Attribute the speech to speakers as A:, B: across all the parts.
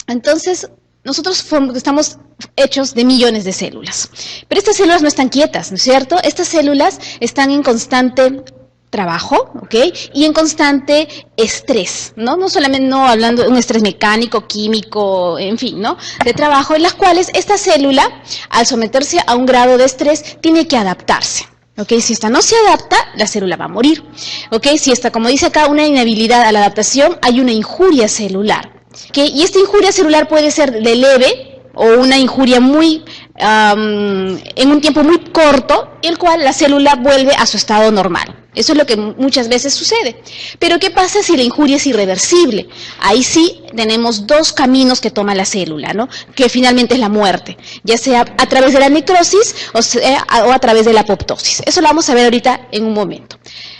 A: Entonces, nosotros estamos hechos de millones de células. Pero estas células no están quietas, ¿no es cierto? Estas células están en constante trabajo, ¿ok? Y en constante estrés, ¿no? No solamente hablando de un estrés mecánico, químico, en fin, ¿no? De trabajo, en las cuales esta célula, al someterse a un grado de estrés, tiene que adaptarse. ¿Ok? Si esta no se adapta, la célula va a morir. ¿Ok? Si esta, como dice acá, una inhabilidad a la adaptación, hay una injuria celular. ¿Okay? Y esta injuria celular puede ser de leve o una injuria muy en un tiempo muy corto, el cual la célula vuelve a su estado normal. Eso es lo que muchas veces sucede. Pero ¿qué pasa si la injuria es irreversible? Ahí sí tenemos dos caminos que toma la célula, ¿no? Que finalmente es la muerte, ya sea a través de la necrosis o a través de la apoptosis. Eso lo vamos a ver ahorita en un momento.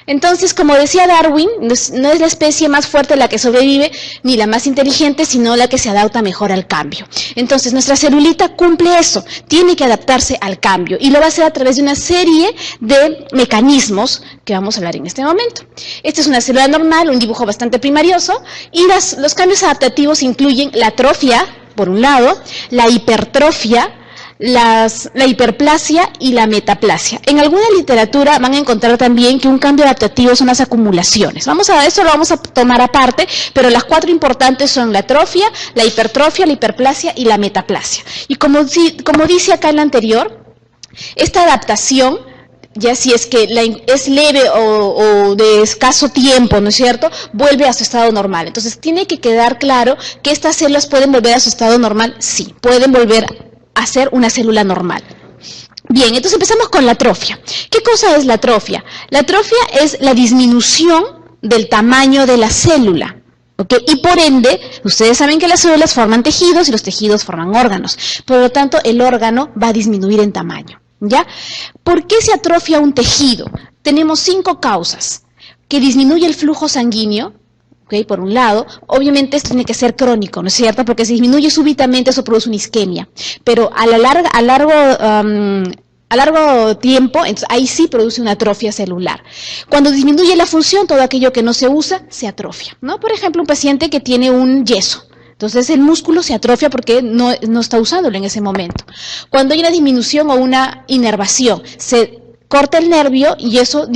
A: Entonces, como decía Darwin, no es la especie más fuerte la que sobrevive, ni la más inteligente, sino la que se adapta mejor al cambio. Entonces, nuestra celulita cumple eso, tiene que adaptarse al cambio, y lo va a hacer a través de una serie de mecanismos que vamos a hablar en este momento. Esta es una célula normal, un dibujo bastante primarioso, y los cambios adaptativos incluyen la atrofia, por un lado, la hipertrofia, la hiperplasia y la metaplasia. En alguna literatura van a encontrar también que un cambio adaptativo son las acumulaciones. Eso lo vamos a tomar aparte, pero las cuatro importantes son la atrofia, la hipertrofia, la hiperplasia y la metaplasia. Y como dice acá en la anterior, esta adaptación, ya si es que es leve o de escaso tiempo, ¿no es cierto?, vuelve a su estado normal. Entonces tiene que quedar claro que estas células pueden volver a su estado normal, sí, pueden volver a ser una célula normal. Bien, entonces empezamos con la atrofia. ¿Qué cosa es la atrofia? La atrofia es la disminución del tamaño de la célula. ¿Okay? Y por ende, ustedes saben que las células forman tejidos y los tejidos forman órganos. Por lo tanto, el órgano va a disminuir en tamaño. ¿Ya? ¿Por qué se atrofia un tejido? Tenemos 5 causas. Que disminuye el flujo sanguíneo. Okay, por un lado, obviamente esto tiene que ser crónico, ¿no es cierto? Porque si disminuye súbitamente eso produce una isquemia, pero a largo tiempo, entonces ahí sí produce una atrofia celular. Cuando disminuye la función, todo aquello que no se usa, se atrofia, ¿no? Por ejemplo, un paciente que tiene un yeso, entonces el músculo se atrofia porque no está usándolo en ese momento. Cuando hay una disminución o una inervación, se corta el nervio y eso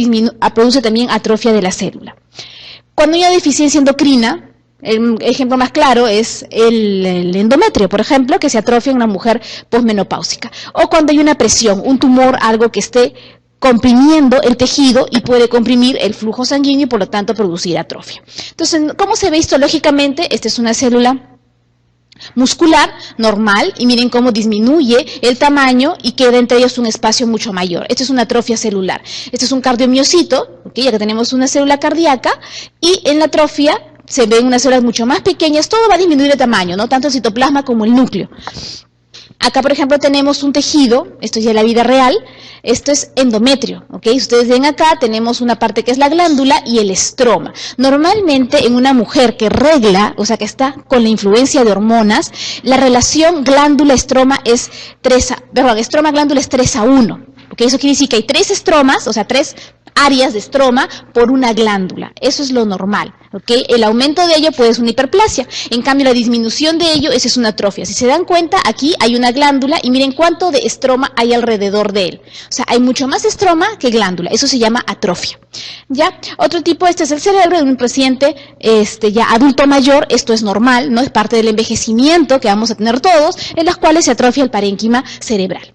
A: produce también atrofia de la célula. Cuando hay una deficiencia endocrina, el ejemplo más claro es el endometrio, por ejemplo, que se atrofia en una mujer posmenopáusica. O cuando hay una presión, un tumor, algo que esté comprimiendo el tejido y puede comprimir el flujo sanguíneo y por lo tanto producir atrofia. Entonces, ¿cómo se ve histológicamente? Esta es una célula muscular normal y miren cómo disminuye el tamaño y queda entre ellos un espacio mucho mayor. Esto es una atrofia celular. Este es un cardiomiocito, ¿okay? Ya que tenemos una célula cardíaca, y en la atrofia se ven unas células mucho más pequeñas, todo va a disminuir de tamaño, ¿no? Tanto el citoplasma como el núcleo. Acá, por ejemplo, tenemos un tejido, esto es ya la vida real, esto es endometrio, ¿ok? Ustedes ven acá, tenemos una parte que es la glándula y el estroma. Normalmente en una mujer que regla, o sea que está con la influencia de hormonas, la relación glándula-estroma es estroma-glándula es 3:1. ¿Ok? Eso quiere decir que hay 3 estromas, o sea 3 áreas de estroma por una glándula. Eso es lo normal, ¿ok? El aumento de ello puede ser una hiperplasia. En cambio, la disminución de ello, esa es una atrofia. Si se dan cuenta, aquí hay una glándula y miren cuánto de estroma hay alrededor de él. O sea, hay mucho más estroma que glándula. Eso se llama atrofia. ¿Ya? Otro tipo, este es el cerebro de un paciente ya adulto mayor. Esto es normal, ¿no? Es parte del envejecimiento que vamos a tener todos, en las cuales se atrofia el parénquima cerebral.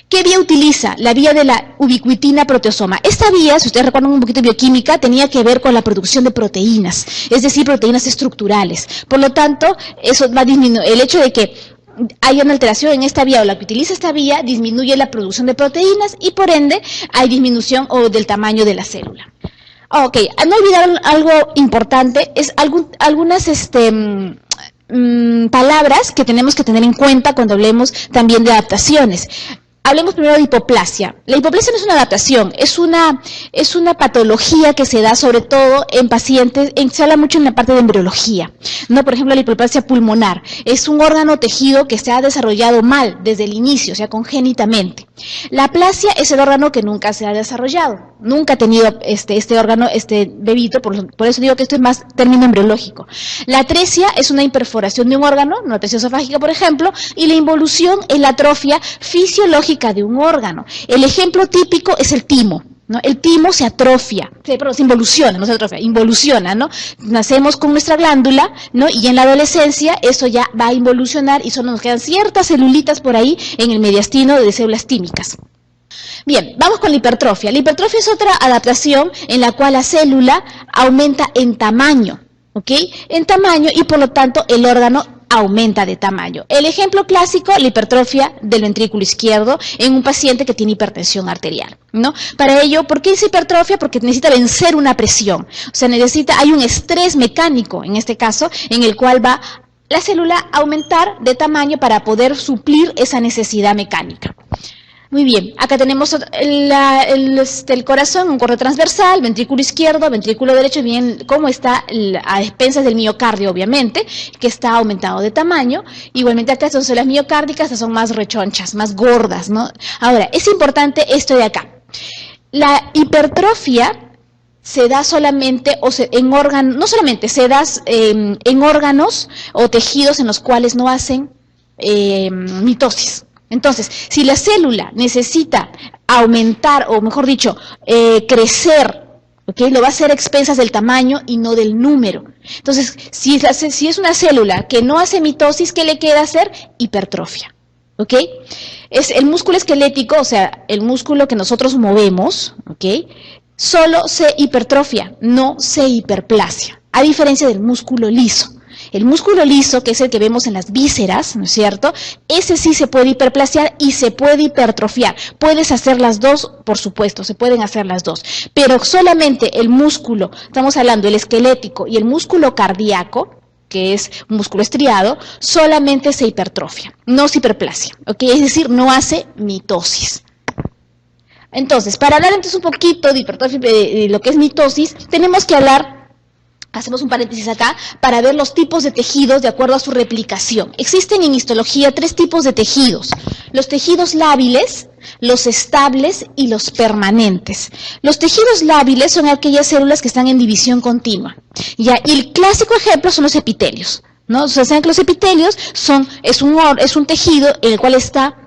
A: ¿Qué vía utiliza? La vía de la ubiquitina proteasoma. Esta vía, si ustedes recuerdan un poquito de bioquímica, tenía que ver con la producción de proteínas, es decir, proteínas estructurales. Por lo tanto, eso va a disminuir. El hecho de que haya una alteración en esta vía o la que utiliza esta vía, disminuye la producción de proteínas y por ende hay disminución del tamaño de la célula. Ok, no olvidar algo importante, es algunas palabras que tenemos que tener en cuenta cuando hablemos también de adaptaciones. Hablemos primero de hipoplasia. La hipoplasia no es una adaptación, es una patología que se da sobre todo en pacientes, se habla mucho en la parte de embriología, ¿no? Por ejemplo, la hipoplasia pulmonar es un órgano o tejido que se ha desarrollado mal desde el inicio, o sea, congénitamente. La aplasia es el órgano que nunca se ha desarrollado, nunca ha tenido este órgano, este bebito, por eso digo que esto es más término embriológico. La atresia es una imperforación de un órgano, una atresia esofágica, por ejemplo, y la involución es la atrofia fisiológica de un órgano. El ejemplo típico es el timo, ¿no? El timo se atrofia, se involuciona, no se atrofia, involuciona, ¿no? Nacemos con nuestra glándula, ¿no? Y en la adolescencia eso ya va a involucionar y solo nos quedan ciertas celulitas por ahí en el mediastino de células tímicas. Bien, vamos con la hipertrofia. La hipertrofia es otra adaptación en la cual la célula aumenta en tamaño, ¿ok? En tamaño y por lo tanto el órgano aumenta de tamaño. El ejemplo clásico, la hipertrofia del ventrículo izquierdo en un paciente que tiene hipertensión arterial, ¿no? Para ello, ¿por qué es hipertrofia? Porque necesita vencer una presión, o sea, hay un estrés mecánico, en este caso, en el cual va la célula a aumentar de tamaño para poder suplir esa necesidad mecánica. Muy bien, acá tenemos el corazón, un corte transversal, ventrículo izquierdo, ventrículo derecho, bien cómo está a expensas del miocardio, obviamente, que está aumentado de tamaño. Igualmente acá son células miocárdicas, estas son más rechonchas, más gordas, ¿no? Ahora, es importante esto de acá. La hipertrofia se da solamente, en órganos, no solamente, se da en órganos o tejidos en los cuales no hacen mitosis. Entonces, si la célula necesita aumentar, o mejor dicho, crecer, ¿okay? Lo va a hacer a expensas del tamaño y no del número. Entonces, si es una célula que no hace mitosis, ¿qué le queda hacer? Hipertrofia. ¿Ok? Es el músculo esquelético, o sea, el músculo que nosotros movemos, ¿ok? Solo se hipertrofia, no se hiperplasia, a diferencia del músculo liso. El músculo liso, que es el que vemos en las vísceras, ¿no es cierto? Ese sí se puede hiperplasiar y se puede hipertrofiar. Puedes hacer las dos, por supuesto, se pueden hacer las dos. Pero solamente el músculo, estamos hablando del esquelético y el músculo cardíaco, que es un músculo estriado, solamente se hipertrofia, no se hiperplasia, ¿ok? Es decir, no hace mitosis. Entonces, para hablar entonces un poquito de hipertrofia, de lo que es mitosis, tenemos que hablar. Hacemos un paréntesis acá para ver los tipos de tejidos de acuerdo a su replicación. Existen en histología 3 tipos de tejidos: los tejidos lábiles, los estables y los permanentes. Los tejidos lábiles son aquellas células que están en división continua. ¿Ya? Y el clásico ejemplo son los epitelios, ¿no? O sea, saben que los epitelios es un tejido en el cual está.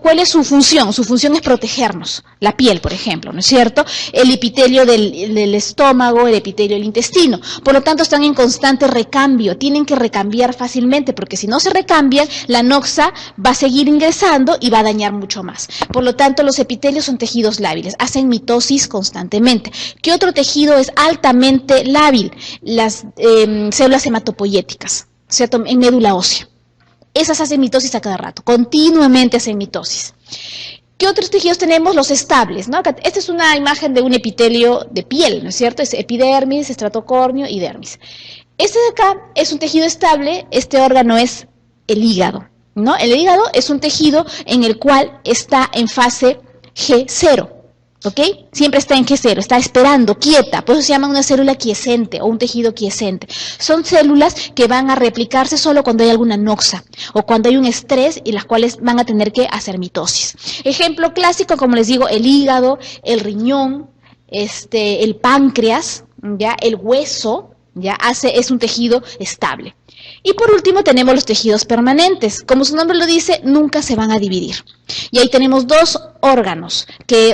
A: ¿Cuál es su función? Su función es protegernos, la piel, por ejemplo, ¿no es cierto? El epitelio del estómago, el epitelio del intestino. Por lo tanto, están en constante recambio, tienen que recambiar fácilmente, porque si no se recambian, la noxa va a seguir ingresando y va a dañar mucho más. Por lo tanto, los epitelios son tejidos lábiles, hacen mitosis constantemente. ¿Qué otro tejido es altamente lábil? Las células hematopoyéticas, ¿cierto? En médula ósea. Esas hacen mitosis a cada rato, continuamente hacen mitosis. ¿Qué otros tejidos tenemos? Los estables, ¿no? Esta es una imagen de un epitelio de piel, ¿no es cierto? Es epidermis, estratocórneo y dermis. Este de acá es un tejido estable, este órgano es el hígado, ¿no? El hígado es un tejido en el cual está en fase G0. ¿Ok? Siempre está en G0, está esperando, quieta, por eso se llama una célula quiescente o un tejido quiescente. Son células que van a replicarse solo cuando hay alguna noxa o cuando hay un estrés y las cuales van a tener que hacer mitosis. Ejemplo clásico, como les digo, el hígado, el riñón, el páncreas, ¿ya? El hueso, ¿ya? Es un tejido estable. Y por último tenemos los tejidos permanentes. Como su nombre lo dice, nunca se van a dividir. Y ahí tenemos 2 órganos,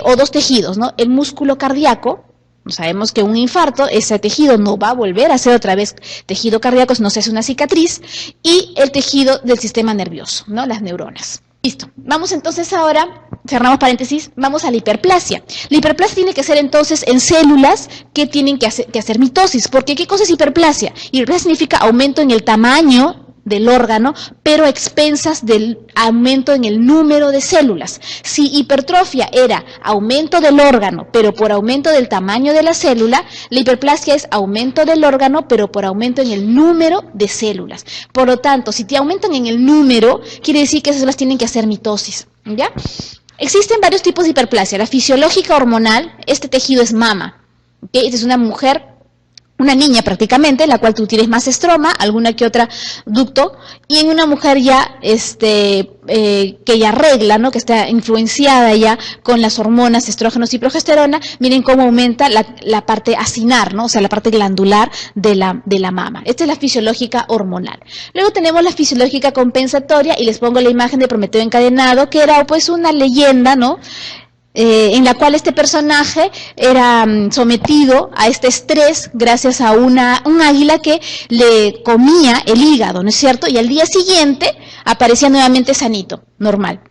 A: o 2 tejidos, ¿no? El músculo cardíaco, sabemos que un infarto, ese tejido no va a volver a ser otra vez tejido cardíaco, no se hace una cicatriz, y el tejido del sistema nervioso, ¿no? Las neuronas. Listo. Vamos entonces ahora, cerramos paréntesis, vamos a la hiperplasia. La hiperplasia tiene que ser entonces en células que tienen que hacer mitosis. Porque ¿qué cosa es hiperplasia? Hiperplasia significa aumento en el tamaño del órgano, pero a expensas del aumento en el número de células. Si hipertrofia era aumento del órgano, pero por aumento del tamaño de la célula, la hiperplasia es aumento del órgano, pero por aumento en el número de células. Por lo tanto, si te aumentan en el número, quiere decir que esas células tienen que hacer mitosis, ¿ya? Existen varios tipos de hiperplasia. La fisiológica hormonal, este tejido es mama. ¿Okay? Esta es una mujer, una niña prácticamente, en la cual tú tienes más estroma, alguna que otra ducto, y en una mujer ya que ya regla, ¿no? Que está influenciada ya con las hormonas, estrógenos y progesterona, miren cómo aumenta la parte acinar, ¿no? O sea, la parte glandular de la mama. Esta es la fisiológica hormonal. Luego tenemos la fisiológica compensatoria, y les pongo la imagen de Prometeo encadenado, que era pues una leyenda, ¿no? En la cual este personaje era sometido a este estrés gracias a un águila que le comía el hígado, ¿no es cierto? Y al día siguiente aparecía nuevamente sanito, normal.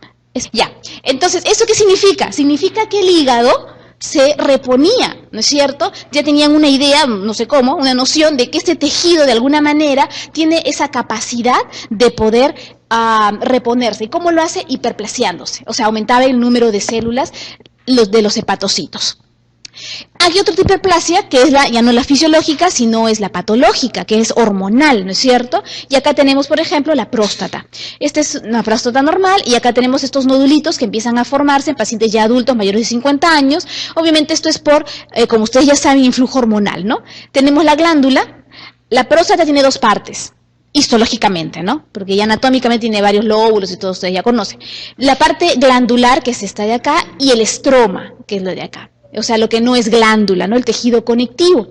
A: Ya, entonces, ¿eso qué significa? Significa que el hígado se reponía, ¿no es cierto? Ya tenían una idea, no sé cómo, una noción de que este tejido de alguna manera tiene esa capacidad de poder reponerse. ¿Y cómo lo hace? Hiperplasiándose, o sea, aumentaba el número de células de los hepatocitos. Hay otro tipo de hiperplasia que es ya no la fisiológica, sino es la patológica, que es hormonal, ¿no es cierto? Y acá tenemos, por ejemplo, la próstata. Esta es una próstata normal, y acá tenemos estos nodulitos que empiezan a formarse en pacientes ya adultos mayores de 50 años. Obviamente esto es por, como ustedes ya saben, influjo hormonal, ¿no? Tenemos la glándula. La próstata tiene dos partes, histológicamente, ¿no? Porque ya anatómicamente tiene varios lóbulos y todos ustedes ya conocen. La parte glandular, que es esta de acá, y el estroma, que es lo de acá. O sea, lo que no es glándula, ¿no? El tejido conectivo.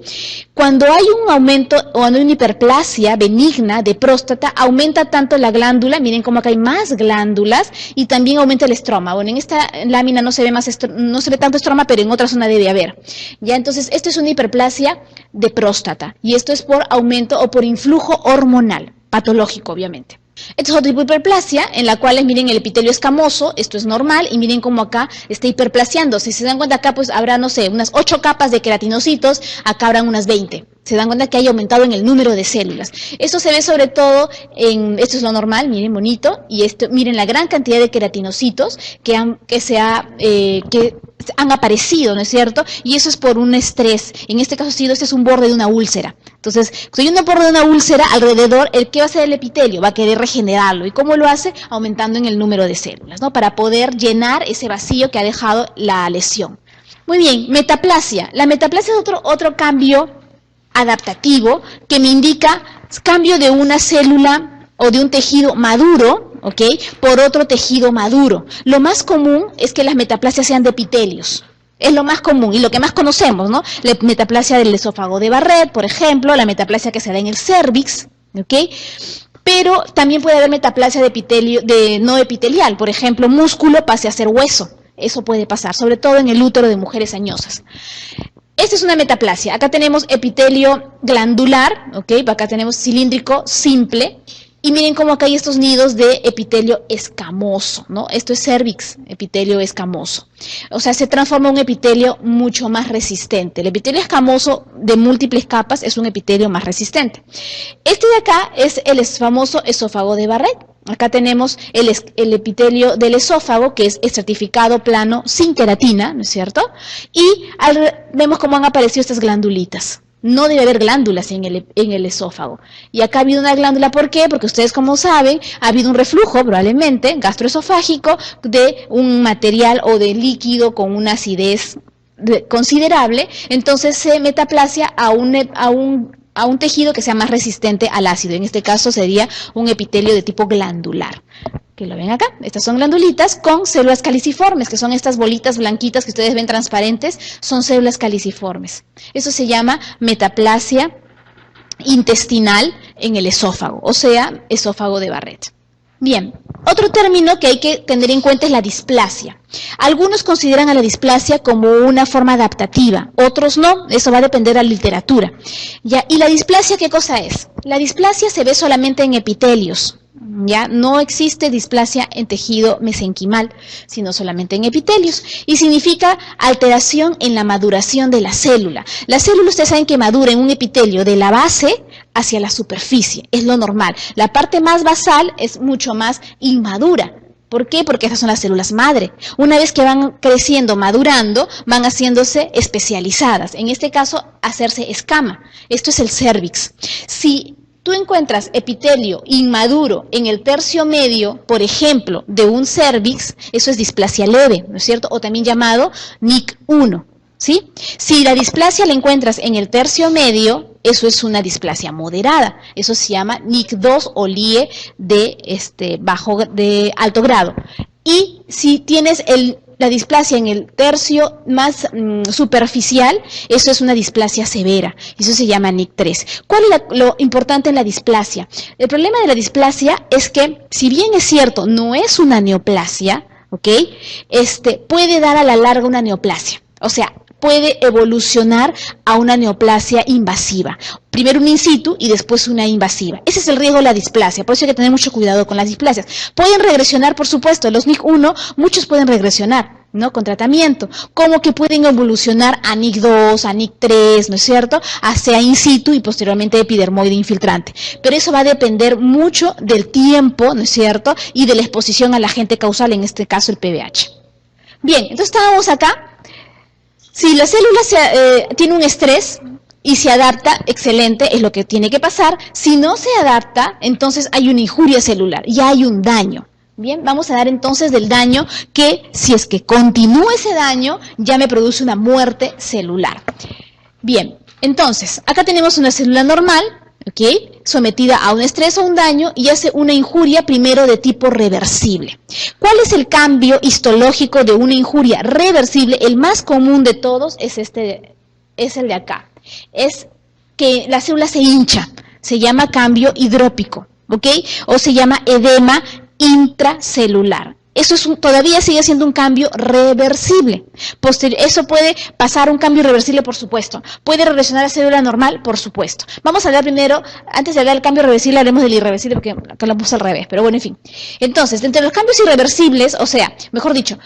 A: Cuando hay un aumento o una hiperplasia benigna de próstata, aumenta tanto la glándula, miren cómo acá hay más glándulas, y también aumenta el estroma. Bueno, en esta lámina no se ve no se ve tanto estroma, pero en otra zona debe haber. Ya, entonces, esto es una hiperplasia de próstata, y esto es por aumento o por influjo hormonal, patológico, obviamente. Esto es otro tipo de hiperplasia, en la cual, miren, el epitelio escamoso, esto es normal, y miren cómo acá está hiperplasiándose. Si se dan cuenta, acá pues habrá, no sé, unas 8 capas de queratinocitos, acá habrán unas 20. Se dan cuenta que hay aumentado en el número de células. Esto se ve sobre todo esto es lo normal, miren, bonito, y esto, miren la gran cantidad de queratinocitos que han aparecido, ¿no es cierto? Y eso es por un estrés. En este caso, sí, este es un borde de una úlcera. Entonces, si hay un borde de una úlcera alrededor, ¿qué va a hacer el epitelio? Va a querer regenerarlo. ¿Y cómo lo hace? Aumentando en el número de células, ¿no? Para poder llenar ese vacío que ha dejado la lesión. Muy bien, metaplasia. La metaplasia es otro cambio adaptativo que me indica cambio de una célula o de un tejido maduro, ¿ok? Por otro tejido maduro. Lo más común es que las metaplasias sean de epitelios. Es lo más común y lo que más conocemos, ¿no? La metaplasia del esófago de Barrett, por ejemplo, la metaplasia que se da en el cérvix, ¿ok? Pero también puede haber metaplasia de epitelio, de no epitelial, por ejemplo, músculo pase a ser hueso. Eso puede pasar, sobre todo en el útero de mujeres añosas. Esta es una metaplasia. Acá tenemos epitelio glandular, ¿ok? Acá tenemos cilíndrico simple. Y miren cómo acá hay estos nidos de epitelio escamoso, ¿no? Esto es cérvix, epitelio escamoso. O sea, se transforma en un epitelio mucho más resistente. El epitelio escamoso de múltiples capas es un epitelio más resistente. Este de acá es el famoso esófago de Barrett. Acá tenemos el epitelio del esófago, que es estratificado, plano, sin queratina, ¿no es cierto? Y vemos cómo han aparecido estas glandulitas. No debe haber glándulas en el esófago. Y acá ha habido una glándula, ¿por qué? Porque ustedes, como saben, ha habido un reflujo, probablemente, gastroesofágico, de un material o de líquido con una acidez considerable. Entonces se metaplasia a un tejido que sea más resistente al ácido. En este caso sería un epitelio de tipo glandular. Que lo ven acá, estas son glandulitas con células caliciformes, que son estas bolitas blanquitas que ustedes ven transparentes, son células caliciformes. Eso se llama metaplasia intestinal en el esófago, o sea, esófago de Barrett. Bien, otro término que hay que tener en cuenta es la displasia. Algunos consideran a la displasia como una forma adaptativa, otros no, eso va a depender de la literatura. ¿Ya? ¿Y la displasia qué cosa es? La displasia se ve solamente en epitelios. Ya no existe displasia en tejido mesenquimal, sino solamente en epitelios, y significa alteración en la maduración de la célula. La célula, ustedes saben que madura en un epitelio de la base hacia la superficie, es lo normal. La parte más basal es mucho más inmadura. ¿Por qué? Porque esas son las células madre. Una vez que van creciendo, madurando, van haciéndose especializadas. En este caso, hacerse escama. Esto es el cérvix. Si tú encuentras epitelio inmaduro en el tercio medio, por ejemplo, de un cérvix, eso es displasia leve, ¿no es cierto? O también llamado NIC1, ¿sí? Si la displasia la encuentras en el tercio medio, eso es una displasia moderada, eso se llama NIC2 o LIE de alto grado. Y si tienes la displasia en el tercio más superficial, eso es una displasia severa, eso se llama NIC3. ¿Cuál es lo importante en la displasia? El problema de la displasia es que, si bien es cierto, no es una neoplasia, ¿ok? Puede dar a la larga una neoplasia, o sea, puede evolucionar a una neoplasia invasiva. Primero una in situ y después una invasiva. Ese es el riesgo de la displasia, por eso hay que tener mucho cuidado con las displasias. Pueden regresionar, por supuesto, los NIC1, muchos pueden regresionar, ¿no? Con tratamiento, como que pueden evolucionar a NIC2, a NIC3, ¿no es cierto? Hacia in situ y posteriormente epidermoide infiltrante. Pero eso va a depender mucho del tiempo, ¿no es cierto? Y de la exposición al agente causal, en este caso el PBH. Bien, entonces estábamos acá. Si la célula tiene un estrés y se adapta, excelente, es lo que tiene que pasar. Si no se adapta, entonces hay una injuria celular, ya hay un daño. Bien, vamos a dar entonces del daño que, si es que continúa ese daño, ya me produce una muerte celular. Bien, entonces, acá tenemos una célula normal, ¿ok? Sometida a un estrés o un daño y hace una injuria primero de tipo reversible. ¿Cuál es el cambio histológico de una injuria reversible? El más común de todos es el de acá. Es que la célula se hincha, se llama cambio hidrópico, ¿ok? O se llama edema intracelular. Eso todavía sigue siendo un cambio reversible. Eso puede pasar un cambio irreversible, por supuesto. ¿Puede regresionar a célula normal? Por supuesto. Vamos a hablar primero, antes de hablar del cambio reversible, haremos del irreversible, porque acá lo puse al revés, pero bueno, en fin. Entonces, entre los cambios irreversibles, o sea, mejor dicho,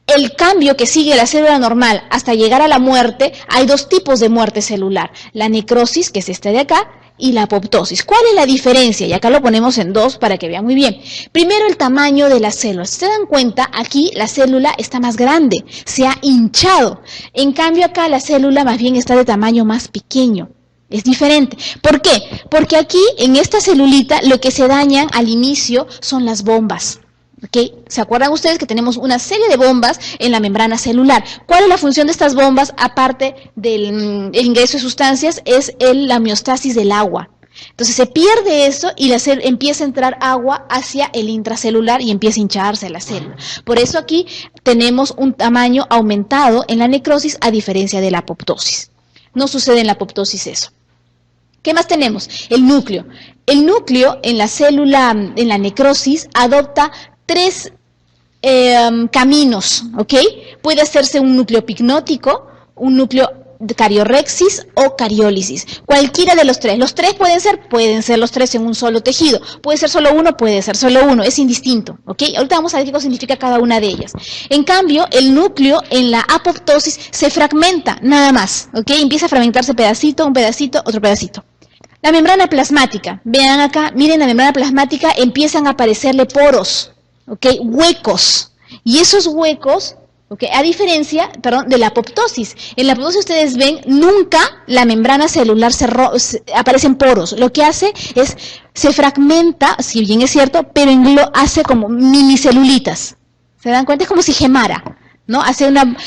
A: el cambio que sigue la célula normal hasta llegar a la muerte, hay dos tipos de muerte celular. La necrosis, que es esta de acá, y la apoptosis. ¿Cuál es la diferencia? Y acá lo ponemos en dos para que vean muy bien. Primero, el tamaño de las células. Si se dan cuenta, aquí la célula está más grande, se ha hinchado. En cambio, acá la célula más bien está de tamaño más pequeño. Es diferente. ¿Por qué? Porque aquí, en esta celulita, lo que se dañan al inicio son las bombas. ¿Okay? ¿Se acuerdan ustedes que tenemos una serie de bombas en la membrana celular? ¿Cuál es la función de estas bombas, aparte del ingreso de sustancias? Es la homeostasis del agua. Entonces se pierde eso y empieza a entrar agua hacia el intracelular y empieza a hincharse la célula. Por eso aquí tenemos un tamaño aumentado en la necrosis, a diferencia de la apoptosis. No sucede en la apoptosis eso. ¿Qué más tenemos? El núcleo. El núcleo en la célula, en la necrosis, adopta tres caminos, ¿ok? Puede hacerse un núcleo picnótico, un núcleo de cariorexis o cariólisis. Cualquiera de los tres. Los tres pueden ser los tres en un solo tejido. Puede ser solo uno, puede ser solo uno. Es indistinto, ¿ok? Ahorita vamos a ver qué significa cada una de ellas. En cambio, el núcleo en la apoptosis se fragmenta, nada más, ¿ok? Empieza a fragmentarse pedacito, un pedacito, otro pedacito. La membrana plasmática. Vean acá, miren, la membrana plasmática empiezan a aparecerle poros, ¿ok? Huecos. Y esos huecos, ¿ok? A diferencia, de la apoptosis. En la apoptosis ustedes ven, nunca la membrana celular aparecen poros. Lo que hace es, se fragmenta, si bien es cierto, pero hace como minicelulitas. ¿Se dan cuenta? Es como si gemara, ¿no?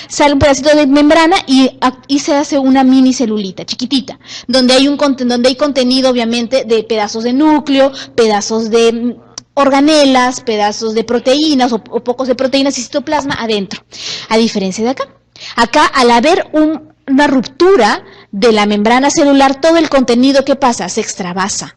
A: Sale un pedacito de membrana y se hace una minicelulita chiquitita, donde hay contenido, obviamente, de pedazos de núcleo, pedazos de organelas, pedazos de proteínas o pocos de proteínas y citoplasma adentro, a diferencia de acá. Acá, al haber una ruptura de la membrana celular, todo el contenido, ¿qué pasa? Se extravasa.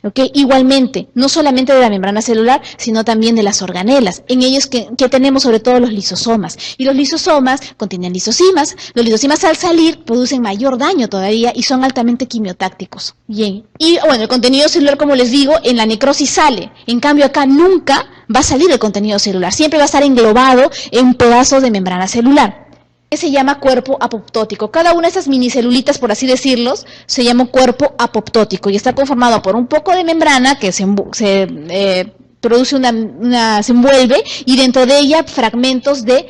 A: ¿Okay? Igualmente, no solamente de la membrana celular, sino también de las organelas. En ellos que tenemos sobre todo los lisosomas. Y los lisosomas contienen lisosimas. Los lisosimas, al salir, producen mayor daño todavía y son altamente quimiotácticos. Bien. Y bueno, el contenido celular, como les digo, en la necrosis sale. En cambio, acá nunca va a salir el contenido celular. Siempre va a estar englobado en un pedazo de membrana celular. Se llama cuerpo apoptótico. Cada una de esas minicelulitas, por así decirlos, se llama cuerpo apoptótico y está conformado por un poco de membrana que se envuelve y dentro de ella fragmentos de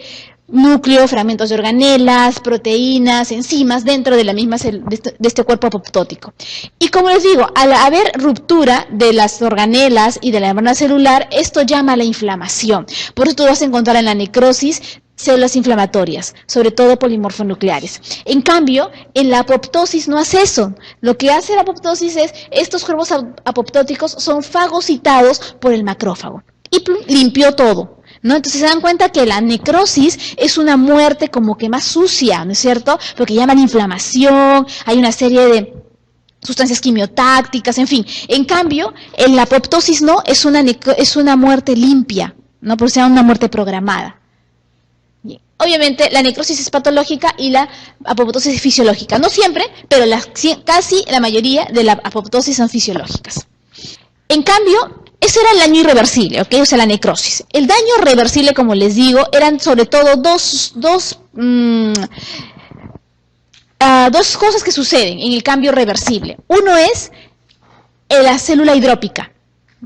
A: núcleo, fragmentos de organelas, proteínas, enzimas dentro de la misma de este cuerpo apoptótico. Y como les digo, al haber ruptura de las organelas y de la membrana celular, esto llama a la inflamación. Por eso tú vas a encontrar en la necrosis células inflamatorias, sobre todo polimorfonucleares. En cambio, en la apoptosis no hace eso. Lo que hace la apoptosis es, estos cuerpos apoptóticos son fagocitados por el macrófago. Y limpió todo, ¿no? Entonces se dan cuenta que la necrosis es una muerte como que más sucia, ¿no es cierto? Porque llaman inflamación, hay una serie de sustancias quimiotácticas, en fin. En cambio, en la apoptosis no, es una muerte limpia, ¿no? Porque se llama una muerte programada. Bien. Obviamente la necrosis es patológica y la apoptosis es fisiológica. No siempre, pero casi la mayoría de la apoptosis son fisiológicas. En cambio, eso era el daño irreversible, ¿ok? O sea, la necrosis. El daño reversible, como les digo, eran sobre todo dos cosas que suceden en el cambio reversible. Uno es la célula hidrópica,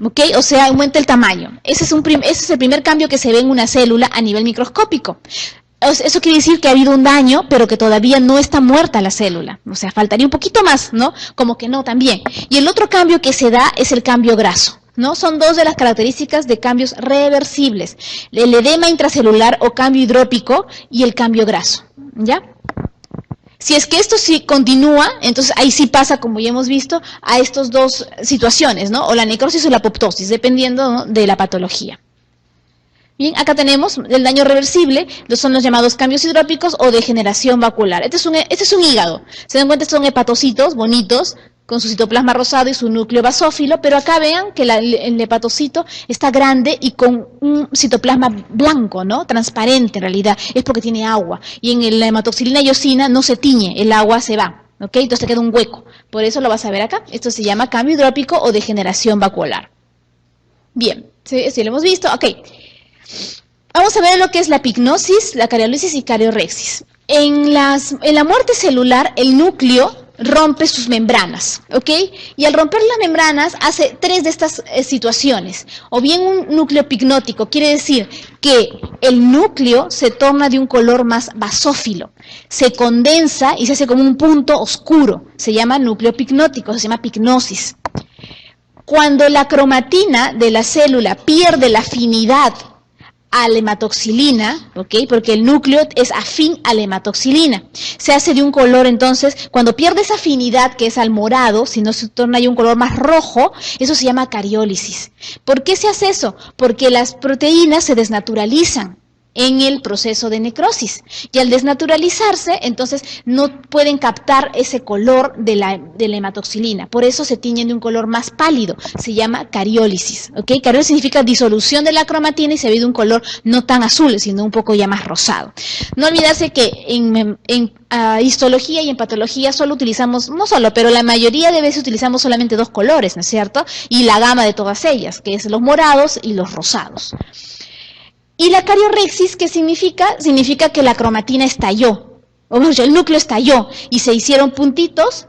A: ¿ok? O sea, aumenta el tamaño. Ese es el primer cambio que se ve en una célula a nivel microscópico. Eso quiere decir que ha habido un daño, pero que todavía no está muerta la célula. O sea, faltaría un poquito más, ¿no? Como que no también. Y el otro cambio que se da es el cambio graso, ¿no? Son dos de las características de cambios reversibles. El edema intracelular o cambio hidrópico y el cambio graso, ¿ya? Si es que esto sí continúa, entonces ahí sí pasa, como ya hemos visto, a estas dos situaciones, ¿no? O la necrosis o la apoptosis, dependiendo, ¿no?, de la patología. Bien, acá tenemos el daño reversible, son los llamados cambios hidrópicos o degeneración vacular. Este es un hígado. Se dan cuenta, son hepatocitos bonitos, con su citoplasma rosado y su núcleo basófilo, pero acá vean que el hepatocito está grande y con un citoplasma blanco, ¿no? Transparente en realidad, es porque tiene agua. Y en la hematoxilina y eosina no se tiñe, el agua se va, ¿ok? Entonces te queda un hueco. Por eso lo vas a ver acá. Esto se llama cambio hidrópico o degeneración vacular. Bien, sí lo hemos visto, ok. Vamos a ver lo que es la pignosis, la cariólisis y cariorrexis. En la muerte celular, el núcleo rompe sus membranas, ¿ok? Y al romper las membranas hace tres de estas situaciones. O bien un núcleo pignótico, quiere decir que el núcleo se torna de un color más basófilo, se condensa y se hace como un punto oscuro. Se llama núcleo pignótico, se llama pignosis. Cuando la cromatina de la célula pierde la afinidad a la hematoxilina, ¿ok? Porque el núcleo es afín a la hematoxilina. Se hace de un color, entonces, cuando pierde esa afinidad, que es al morado, si no se torna ya un color más rojo, eso se llama cariólisis. ¿Por qué se hace eso? Porque las proteínas se desnaturalizan en el proceso de necrosis. Y al desnaturalizarse, entonces no pueden captar ese color de la hematoxilina. Por eso se tiñen de un color más pálido. Se llama cariólisis, ¿ok? Cariólisis significa disolución de la cromatina y se ve de un color no tan azul, sino un poco ya más rosado. No olvidarse que en histología y en patología solo utilizamos, no solo, pero la mayoría de veces utilizamos solamente dos colores, ¿no es cierto? Y la gama de todas ellas, que es los morados y los rosados. Y la cariorrexis, ¿qué significa? Significa que la cromatina estalló, o sea, el núcleo estalló y se hicieron puntitos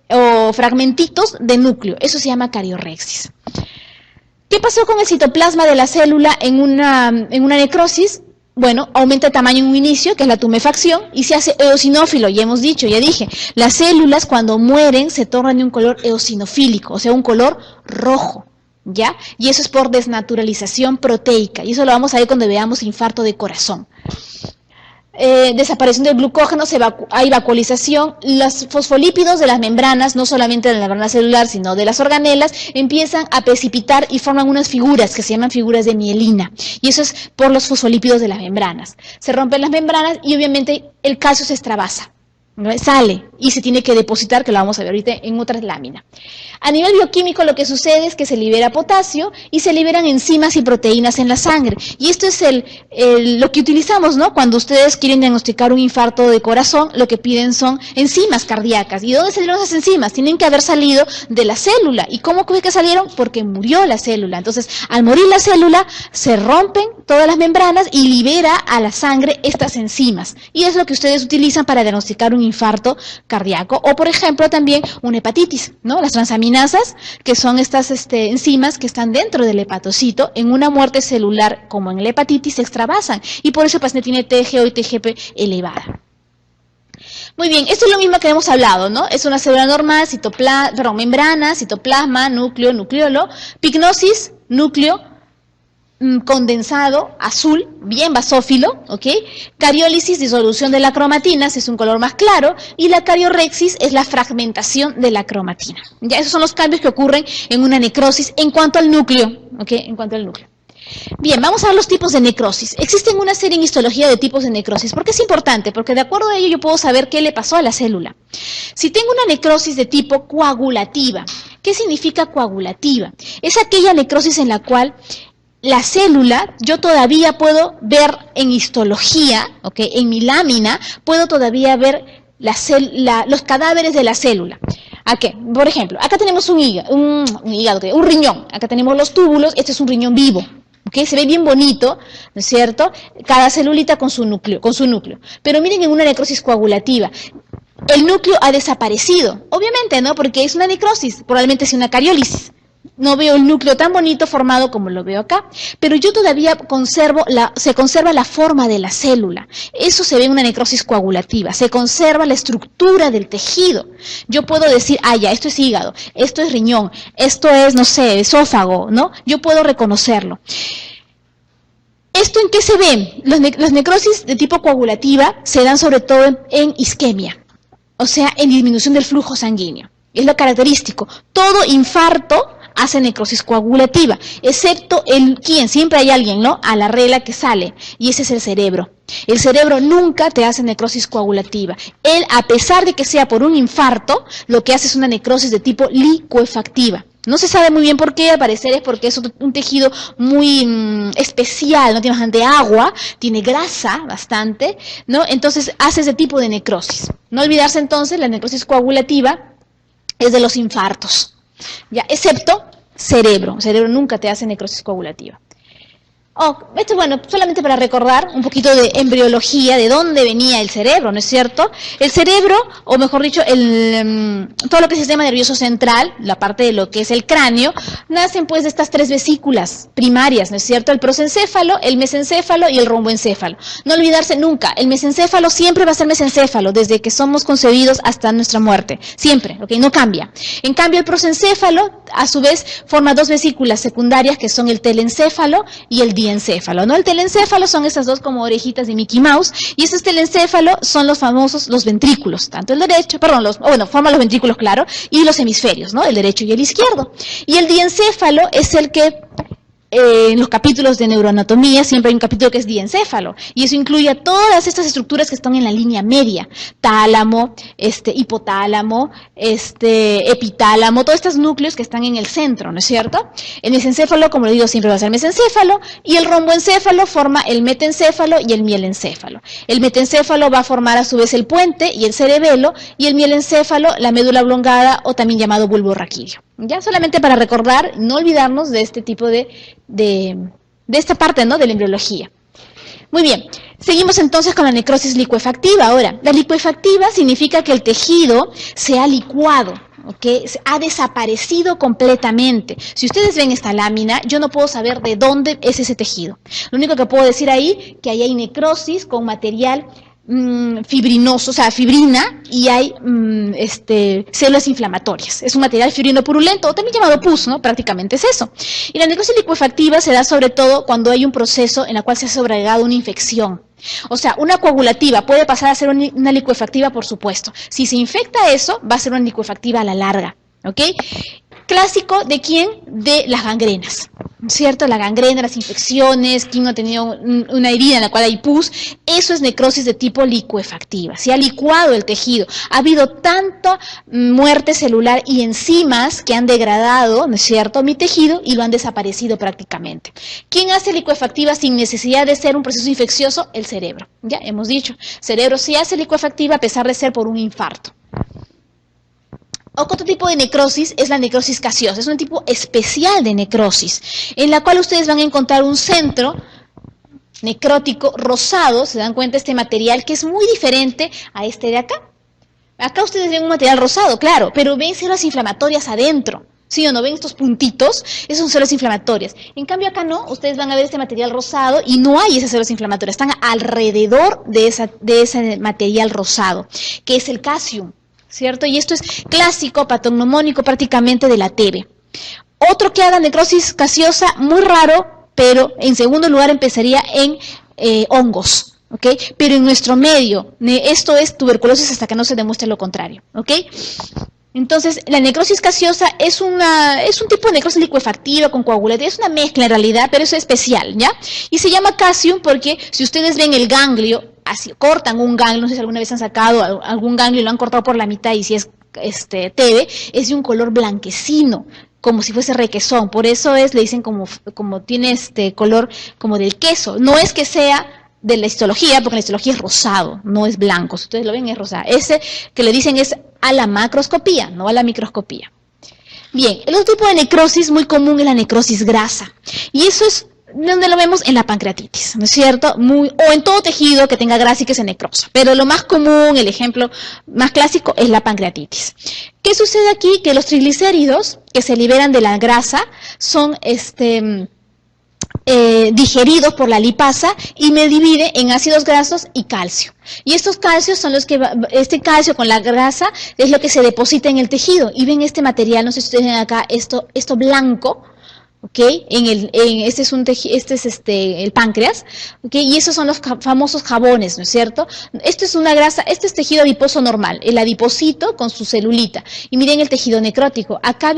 A: o fragmentitos de núcleo. Eso se llama cariorrexis. ¿Qué pasó con el citoplasma de la célula en una necrosis? Bueno, aumenta el tamaño en un inicio, que es la tumefacción, y se hace eosinófilo, ya dije, las células cuando mueren se tornan de un color eosinofílico, o sea, un color rojo. ¿Ya? Y eso es por desnaturalización proteica, y eso lo vamos a ver cuando veamos infarto de corazón. Desaparición del glucógeno, hay vacuolización, los fosfolípidos de las membranas, no solamente de la membrana celular, sino de las organelas, empiezan a precipitar y forman unas figuras que se llaman figuras de mielina, y eso es por los fosfolípidos de las membranas. Se rompen las membranas y obviamente el calcio se extravasa, ¿no? Sale y se tiene que depositar, que lo vamos a ver ahorita en otras láminas. A nivel bioquímico lo que sucede es que se libera potasio y se liberan enzimas y proteínas en la sangre. Y esto es lo que utilizamos, ¿no? Cuando ustedes quieren diagnosticar un infarto de corazón, lo que piden son enzimas cardíacas. ¿Y dónde salieron esas enzimas? Tienen que haber salido de la célula. ¿Y cómo fue que salieron? Porque murió la célula. Entonces, al morir la célula, se rompen todas las membranas y libera a la sangre estas enzimas. Y es lo que ustedes utilizan para diagnosticar un infarto cardíaco, o por ejemplo también una hepatitis, ¿no? Las transaminasas, que son estas enzimas que están dentro del hepatocito, en una muerte celular como en la hepatitis se extravasan, y por eso el paciente tiene TGO y TGP elevada. Muy bien, esto es lo mismo que hemos hablado, ¿no? Es una célula normal, membrana, citoplasma, núcleo, nucleolo, pignosis, núcleo, condensado, azul, bien basófilo, ¿ok? Cariólisis, disolución de la cromatina, ese es un color más claro, y la cariorexis es la fragmentación de la cromatina. Ya, esos son los cambios que ocurren en una necrosis en cuanto al núcleo, ¿ok? En cuanto al núcleo. Bien, vamos a ver los tipos de necrosis. Existen una serie en histología de tipos de necrosis. ¿Por qué es importante? Porque de acuerdo a ello yo puedo saber qué le pasó a la célula. Si tengo una necrosis de tipo coagulativa, ¿qué significa coagulativa? Es aquella necrosis en la cual la célula, yo todavía puedo ver en histología, ¿okay? En mi lámina, puedo todavía ver los cadáveres de la célula. ¿A qué? Por ejemplo, acá tenemos un riñón, acá tenemos los túbulos, este es un riñón vivo. ¿Okay? Se ve bien bonito, ¿no es cierto? Cada celulita con su núcleo. Pero miren en una necrosis coagulativa, el núcleo ha desaparecido. Obviamente, ¿no? Porque es una necrosis, probablemente es una cariólisis. No veo el núcleo tan bonito formado como lo veo acá, pero yo todavía se conserva la forma de la célula. Eso se ve en una necrosis coagulativa, se conserva la estructura del tejido. Yo puedo decir, ya, esto es hígado, esto es riñón, esto es, no sé, esófago, ¿no? Yo puedo reconocerlo. ¿Esto en qué se ve? Las necrosis de tipo coagulativa se dan sobre todo en isquemia, o sea, en disminución del flujo sanguíneo. Es lo característico. Todo infarto hace necrosis coagulativa, excepto siempre hay alguien, ¿no? A la regla que sale, y ese es el cerebro. El cerebro nunca te hace necrosis coagulativa. Él, a pesar de que sea por un infarto, lo que hace es una necrosis de tipo licuefactiva. No se sabe muy bien por qué, al parecer es porque es un tejido muy especial, no tiene bastante agua, tiene grasa bastante, ¿no? Entonces hace ese tipo de necrosis. No olvidarse entonces, la necrosis coagulativa es de los infartos. Ya, excepto cerebro. Cerebro nunca te hace necrosis coagulativa. Esto, bueno, solamente para recordar un poquito de embriología, de dónde venía el cerebro, ¿no es cierto? El cerebro, o mejor dicho, todo lo que es el sistema nervioso central, la parte de lo que es el cráneo, nacen pues de estas tres vesículas primarias, ¿no es cierto? El prosencéfalo, el mesencéfalo y el romboencéfalo. No olvidarse nunca, el mesencéfalo siempre va a ser mesencéfalo, desde que somos concebidos hasta nuestra muerte, siempre, ¿ok? No cambia. En cambio, el prosencéfalo, a su vez, forma dos vesículas secundarias que son el telencéfalo y el diencéfalo, ¿no? El telencéfalo son esas dos como orejitas de Mickey Mouse, y esos telencéfalo son los famosos, los ventrículos, tanto el derecho, forman los ventrículos, claro, y los hemisferios, ¿no? El derecho y el izquierdo. Y el diencéfalo es el que en los capítulos de neuroanatomía siempre hay un capítulo que es diencéfalo, y eso incluye a todas estas estructuras que están en la línea media, tálamo, hipotálamo, epitálamo, todos estos núcleos que están en el centro, ¿no es cierto? El mesencéfalo, como le digo, siempre va a ser mesencéfalo, y el romboencéfalo forma el metencéfalo y el mielencéfalo. El metencéfalo va a formar a su vez el puente y el cerebelo, y el mielencéfalo la médula oblongada, o también llamado bulbo raquídeo. Ya solamente para recordar, no olvidarnos de este tipo de esta parte, ¿no? De la embriología. Muy bien, seguimos entonces con la necrosis licuefactiva. Ahora, la licuefactiva significa que el tejido se ha licuado, ¿ok? Ha desaparecido completamente. Si ustedes ven esta lámina, yo no puedo saber de dónde es ese tejido. Lo único que puedo decir ahí, que ahí hay necrosis con material fibrinoso, o sea, fibrina, y hay células inflamatorias. Es un material fibrino purulento, o también llamado pus, ¿no? Prácticamente es eso. Y la necrosis licuefactiva se da sobre todo cuando hay un proceso en el cual se ha sobreagregado una infección. O sea, una coagulativa puede pasar a ser una licuefactiva, por supuesto. Si se infecta eso, va a ser una licuefactiva a la larga, ¿ok? Clásico de ¿quién? De las gangrenas, ¿cierto? La gangrena, las infecciones, quien no ha tenido una herida en la cual hay pus, eso es necrosis de tipo licuefactiva. Se ha licuado el tejido, ha habido tanta muerte celular y enzimas que han degradado, ¿no es cierto?, mi tejido y lo han desaparecido prácticamente. ¿Quién hace licuefactiva sin necesidad de ser un proceso infeccioso? El cerebro. Ya hemos dicho, cerebro sí hace licuefactiva a pesar de ser por un infarto. Otro tipo de necrosis es la necrosis gaseosa, es un tipo especial de necrosis, en la cual ustedes van a encontrar un centro necrótico rosado, se dan cuenta, este material que es muy diferente a este de acá. Acá ustedes ven un material rosado, claro, pero ven células inflamatorias adentro. ¿Sí o no? ¿Ven estos puntitos? Esas son células inflamatorias. En cambio acá no, ustedes van a ver este material rosado y no hay esas células inflamatorias, están alrededor de ese material rosado, que es el calcium, ¿cierto? Y esto es clásico, patognomónico prácticamente de la TB. Otro que haga necrosis gaseosa, muy raro, pero en segundo lugar empezaría en hongos, ¿ok? Pero en nuestro medio, esto es tuberculosis hasta que no se demuestre lo contrario, ¿ok? Entonces, la necrosis gaseosa es un tipo de necrosis licuefactiva con coagulativa, es una mezcla en realidad, pero es especial, ¿ya? Y se llama calcium porque si ustedes ven el ganglio, así cortan un ganglio, no sé si alguna vez han sacado algún ganglio y lo han cortado por la mitad y si es TB, es de un color blanquecino, como si fuese requesón, por eso le dicen como tiene este color como del queso, no es que sea de la histología, porque la histología es rosado, no es blanco, si ustedes lo ven es rosado, ese que le dicen es a la macroscopía, no a la microscopía. Bien, el otro tipo de necrosis muy común es la necrosis grasa, y eso es donde lo vemos en la pancreatitis, ¿no es cierto? O en todo tejido que tenga grasa y que se necrosa, pero lo más común, el ejemplo más clásico es la pancreatitis. ¿Qué sucede aquí? Que los triglicéridos que se liberan de la grasa son digeridos por la lipasa y me divide en ácidos grasos y calcio. Y estos calcios son los que, este calcio con la grasa es lo que se deposita en el tejido. Y ven este material, no sé si ustedes ven acá, esto blanco, ¿ok? Este es el páncreas, ¿ok? Y esos son los famosos jabones, ¿no es cierto? Esto es una grasa, este es tejido adiposo normal, el adipocito con su celulita. Y miren el tejido necrótico. Acá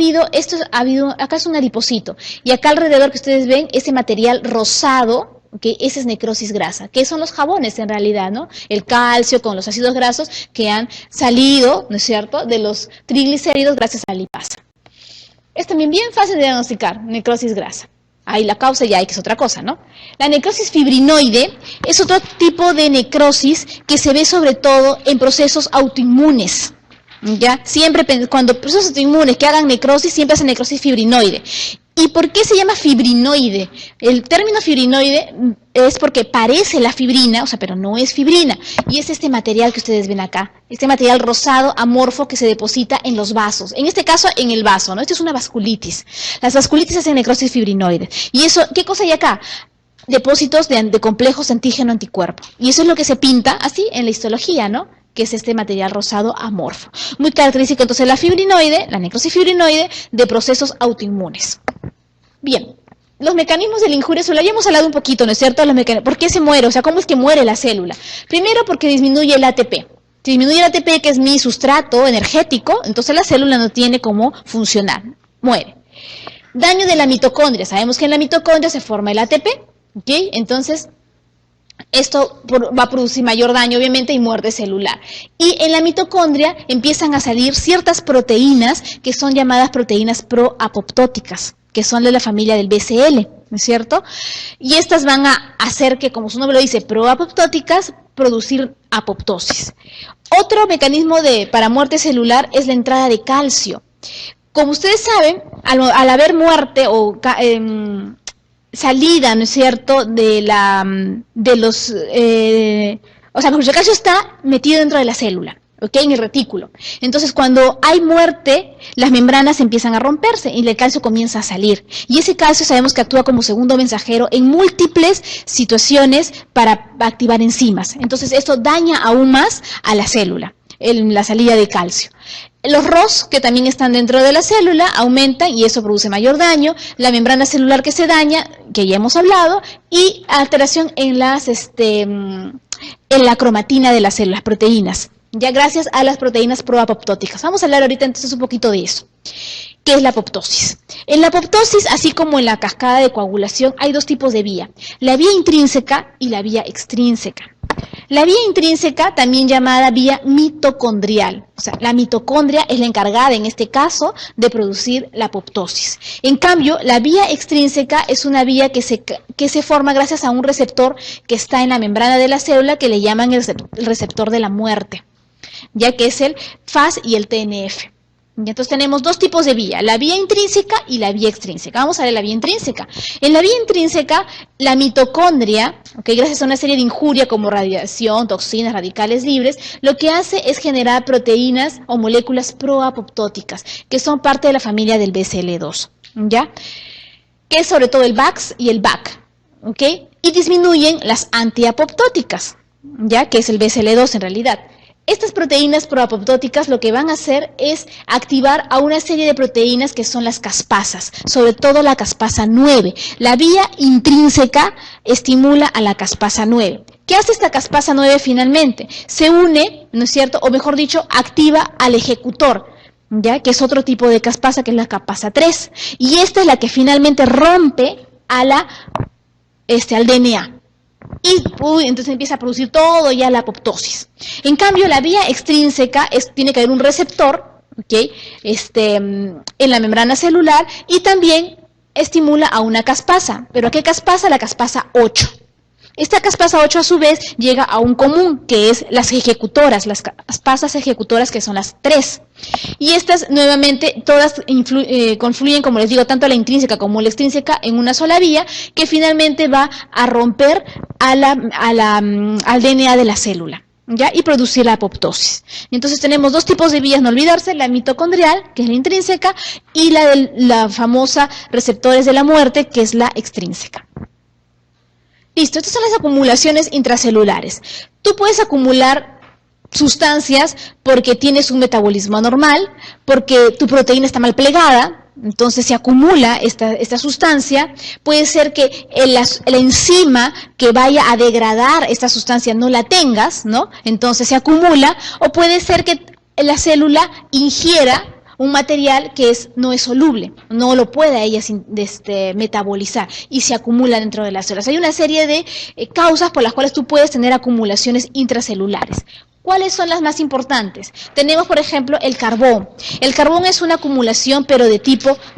A: acá es un adipocito. Y acá alrededor que ustedes ven, ese material rosado, ¿okay? Ese es necrosis grasa, que son los jabones en realidad, ¿no? El calcio con los ácidos grasos que han salido, ¿no es cierto?, de los triglicéridos gracias a la lipasa. Es también bien fácil de diagnosticar, necrosis grasa. Ahí la causa ya hay que es otra cosa, ¿no? La necrosis fibrinoide es otro tipo de necrosis que se ve sobre todo en procesos autoinmunes. ¿Ya? Siempre cuando procesos autoinmunes que hagan necrosis, siempre hacen necrosis fibrinoide. ¿Y por qué se llama fibrinoide? El término fibrinoide es porque parece la fibrina, o sea, pero no es fibrina. Y es este material que ustedes ven acá, este material rosado amorfo que se deposita en los vasos. En este caso, en el vaso, ¿no? Esto es una vasculitis. Las vasculitis hacen necrosis fibrinoide. ¿Y eso qué cosa hay acá? Depósitos de complejos antígeno-anticuerpo. Y eso es lo que se pinta así en la histología, ¿no? Que es este material rosado amorfo. Muy característico entonces la necrosis fibrinoide de procesos autoinmunes. Bien, los mecanismos de la injuria celular, ya hemos hablado un poquito, ¿no es cierto? ¿Por qué se muere? O sea, ¿cómo es que muere la célula? Primero porque disminuye el ATP. Si disminuye el ATP, que es mi sustrato energético, entonces la célula no tiene cómo funcionar, muere. Daño de la mitocondria, sabemos que en la mitocondria se forma el ATP, ¿ok? Entonces, esto va a producir mayor daño, obviamente, y muerte celular. Y en la mitocondria empiezan a salir ciertas proteínas que son llamadas proteínas proapoptóticas, que son de la familia del BCL, ¿no es cierto? Y estas van a hacer que, como su nombre lo dice, proapoptóticas, producir apoptosis. Otro mecanismo para muerte celular es la entrada de calcio. Como ustedes saben, al haber muerte o salida, ¿no es cierto?, o sea, el calcio está metido dentro de la célula, ¿ok?, en el retículo. Entonces, cuando hay muerte, las membranas empiezan a romperse y el calcio comienza a salir. Y ese calcio sabemos que actúa como segundo mensajero en múltiples situaciones para activar enzimas. Entonces, esto daña aún más a la célula, la salida de calcio. Los ROS, que también están dentro de la célula, aumentan y eso produce mayor daño. La membrana celular que se daña, que ya hemos hablado, y alteración en la cromatina de las células, proteínas, ya gracias a las proteínas proapoptóticas. Vamos a hablar ahorita entonces un poquito de eso. ¿Qué es la apoptosis? En la apoptosis, así como en la cascada de coagulación, hay dos tipos de vía, la vía intrínseca y la vía extrínseca. La vía intrínseca, también llamada vía mitocondrial, o sea, la mitocondria es la encargada en este caso de producir la apoptosis. En cambio, la vía extrínseca es una vía que se forma gracias a un receptor que está en la membrana de la célula que le llaman el receptor de la muerte, ya que es el FAS y el TNF. Y entonces tenemos dos tipos de vía, la vía intrínseca y la vía extrínseca. Vamos a ver la vía intrínseca. En la vía intrínseca, la mitocondria, gracias a una serie de injurias como radiación, toxinas, radicales libres, lo que hace es generar proteínas o moléculas proapoptóticas, que son parte de la familia del BCL2, ¿ya? Que es sobre todo el VAX y el BAC, y disminuyen las antiapoptóticas, ¿ya? Que es el BCL2 en realidad. Estas proteínas proapoptóticas lo que van a hacer es activar a una serie de proteínas que son las caspasas, sobre todo la caspasa 9. La vía intrínseca estimula a la caspasa 9. ¿Qué hace esta caspasa 9 finalmente? Se une, ¿no es cierto? O mejor dicho, activa al ejecutor, ¿ya? Que es otro tipo de caspasa, que es la caspasa 3. Y esta es la que finalmente rompe a al DNA. Y entonces empieza a producir todo ya la apoptosis. En cambio, la vía extrínseca tiene que haber un receptor, en la membrana celular, y también estimula a una caspasa. ¿Pero a qué caspasa? La caspasa 8. Esta caspasa 8 a su vez llega a un común, que es las ejecutoras, las caspasas ejecutoras, que son las 3. Y estas nuevamente todas confluyen, como les digo, tanto la intrínseca como la extrínseca en una sola vía, que finalmente va a romper al DNA de la célula, ¿ya? Y producir la apoptosis. Entonces tenemos dos tipos de vías, no olvidarse, la mitocondrial, que es la intrínseca, y la famosa receptores de la muerte, que es la extrínseca. Listo, estas son las acumulaciones intracelulares. Tú puedes acumular sustancias porque tienes un metabolismo anormal, porque tu proteína está mal plegada, entonces se acumula esta sustancia. Puede ser que la enzima que vaya a degradar esta sustancia no la tengas, ¿no? Entonces se acumula, o puede ser que la célula ingiera un material que no es soluble, no lo puede ella metabolizar y se acumula dentro de las células. Hay una serie de causas por las cuales tú puedes tener acumulaciones intracelulares. ¿Cuáles son las más importantes? Tenemos, por ejemplo, el carbón. El carbón es una acumulación, pero de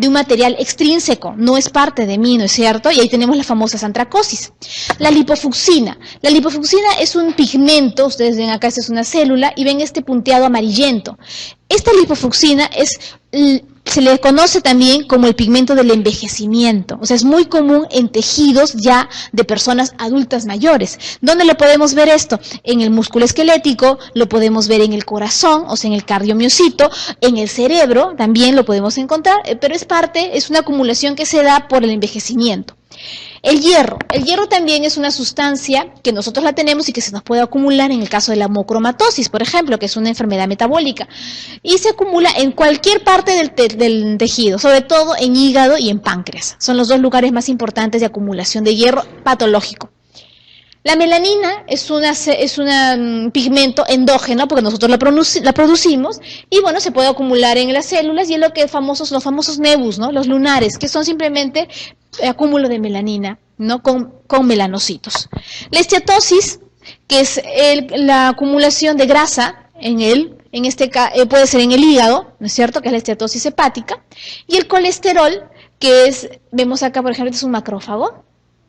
A: un material extrínseco, no es parte de mí, ¿no es cierto? Y ahí tenemos las famosas antracosis. La lipofucsina. La lipofucsina es un pigmento, ustedes ven acá, esta es una célula, y ven este punteado amarillento. Esta lipofucsina se le conoce también como el pigmento del envejecimiento. O sea, es muy común en tejidos ya de personas adultas mayores. ¿Dónde lo podemos ver esto? En el músculo esquelético, lo podemos ver en el corazón, o sea, en el cardiomiocito, en el cerebro también lo podemos encontrar, pero es una acumulación que se da por el envejecimiento. El hierro también es una sustancia que nosotros la tenemos y que se nos puede acumular en el caso de la hemocromatosis, por ejemplo, que es una enfermedad metabólica, y se acumula en cualquier parte del tejido, sobre todo en hígado y en páncreas. Son los dos lugares más importantes de acumulación de hierro patológico. La melanina es un pigmento endógeno, porque nosotros la producimos, y bueno, se puede acumular en las células, y es los famosos nebus, ¿no? Los lunares, que son simplemente acúmulo de melanina, ¿no? Con melanocitos. La esteatosis, que es la acumulación de grasa puede ser en el hígado, ¿no es cierto?, que es la esteatosis hepática, y el colesterol, vemos acá, por ejemplo, es un macrófago,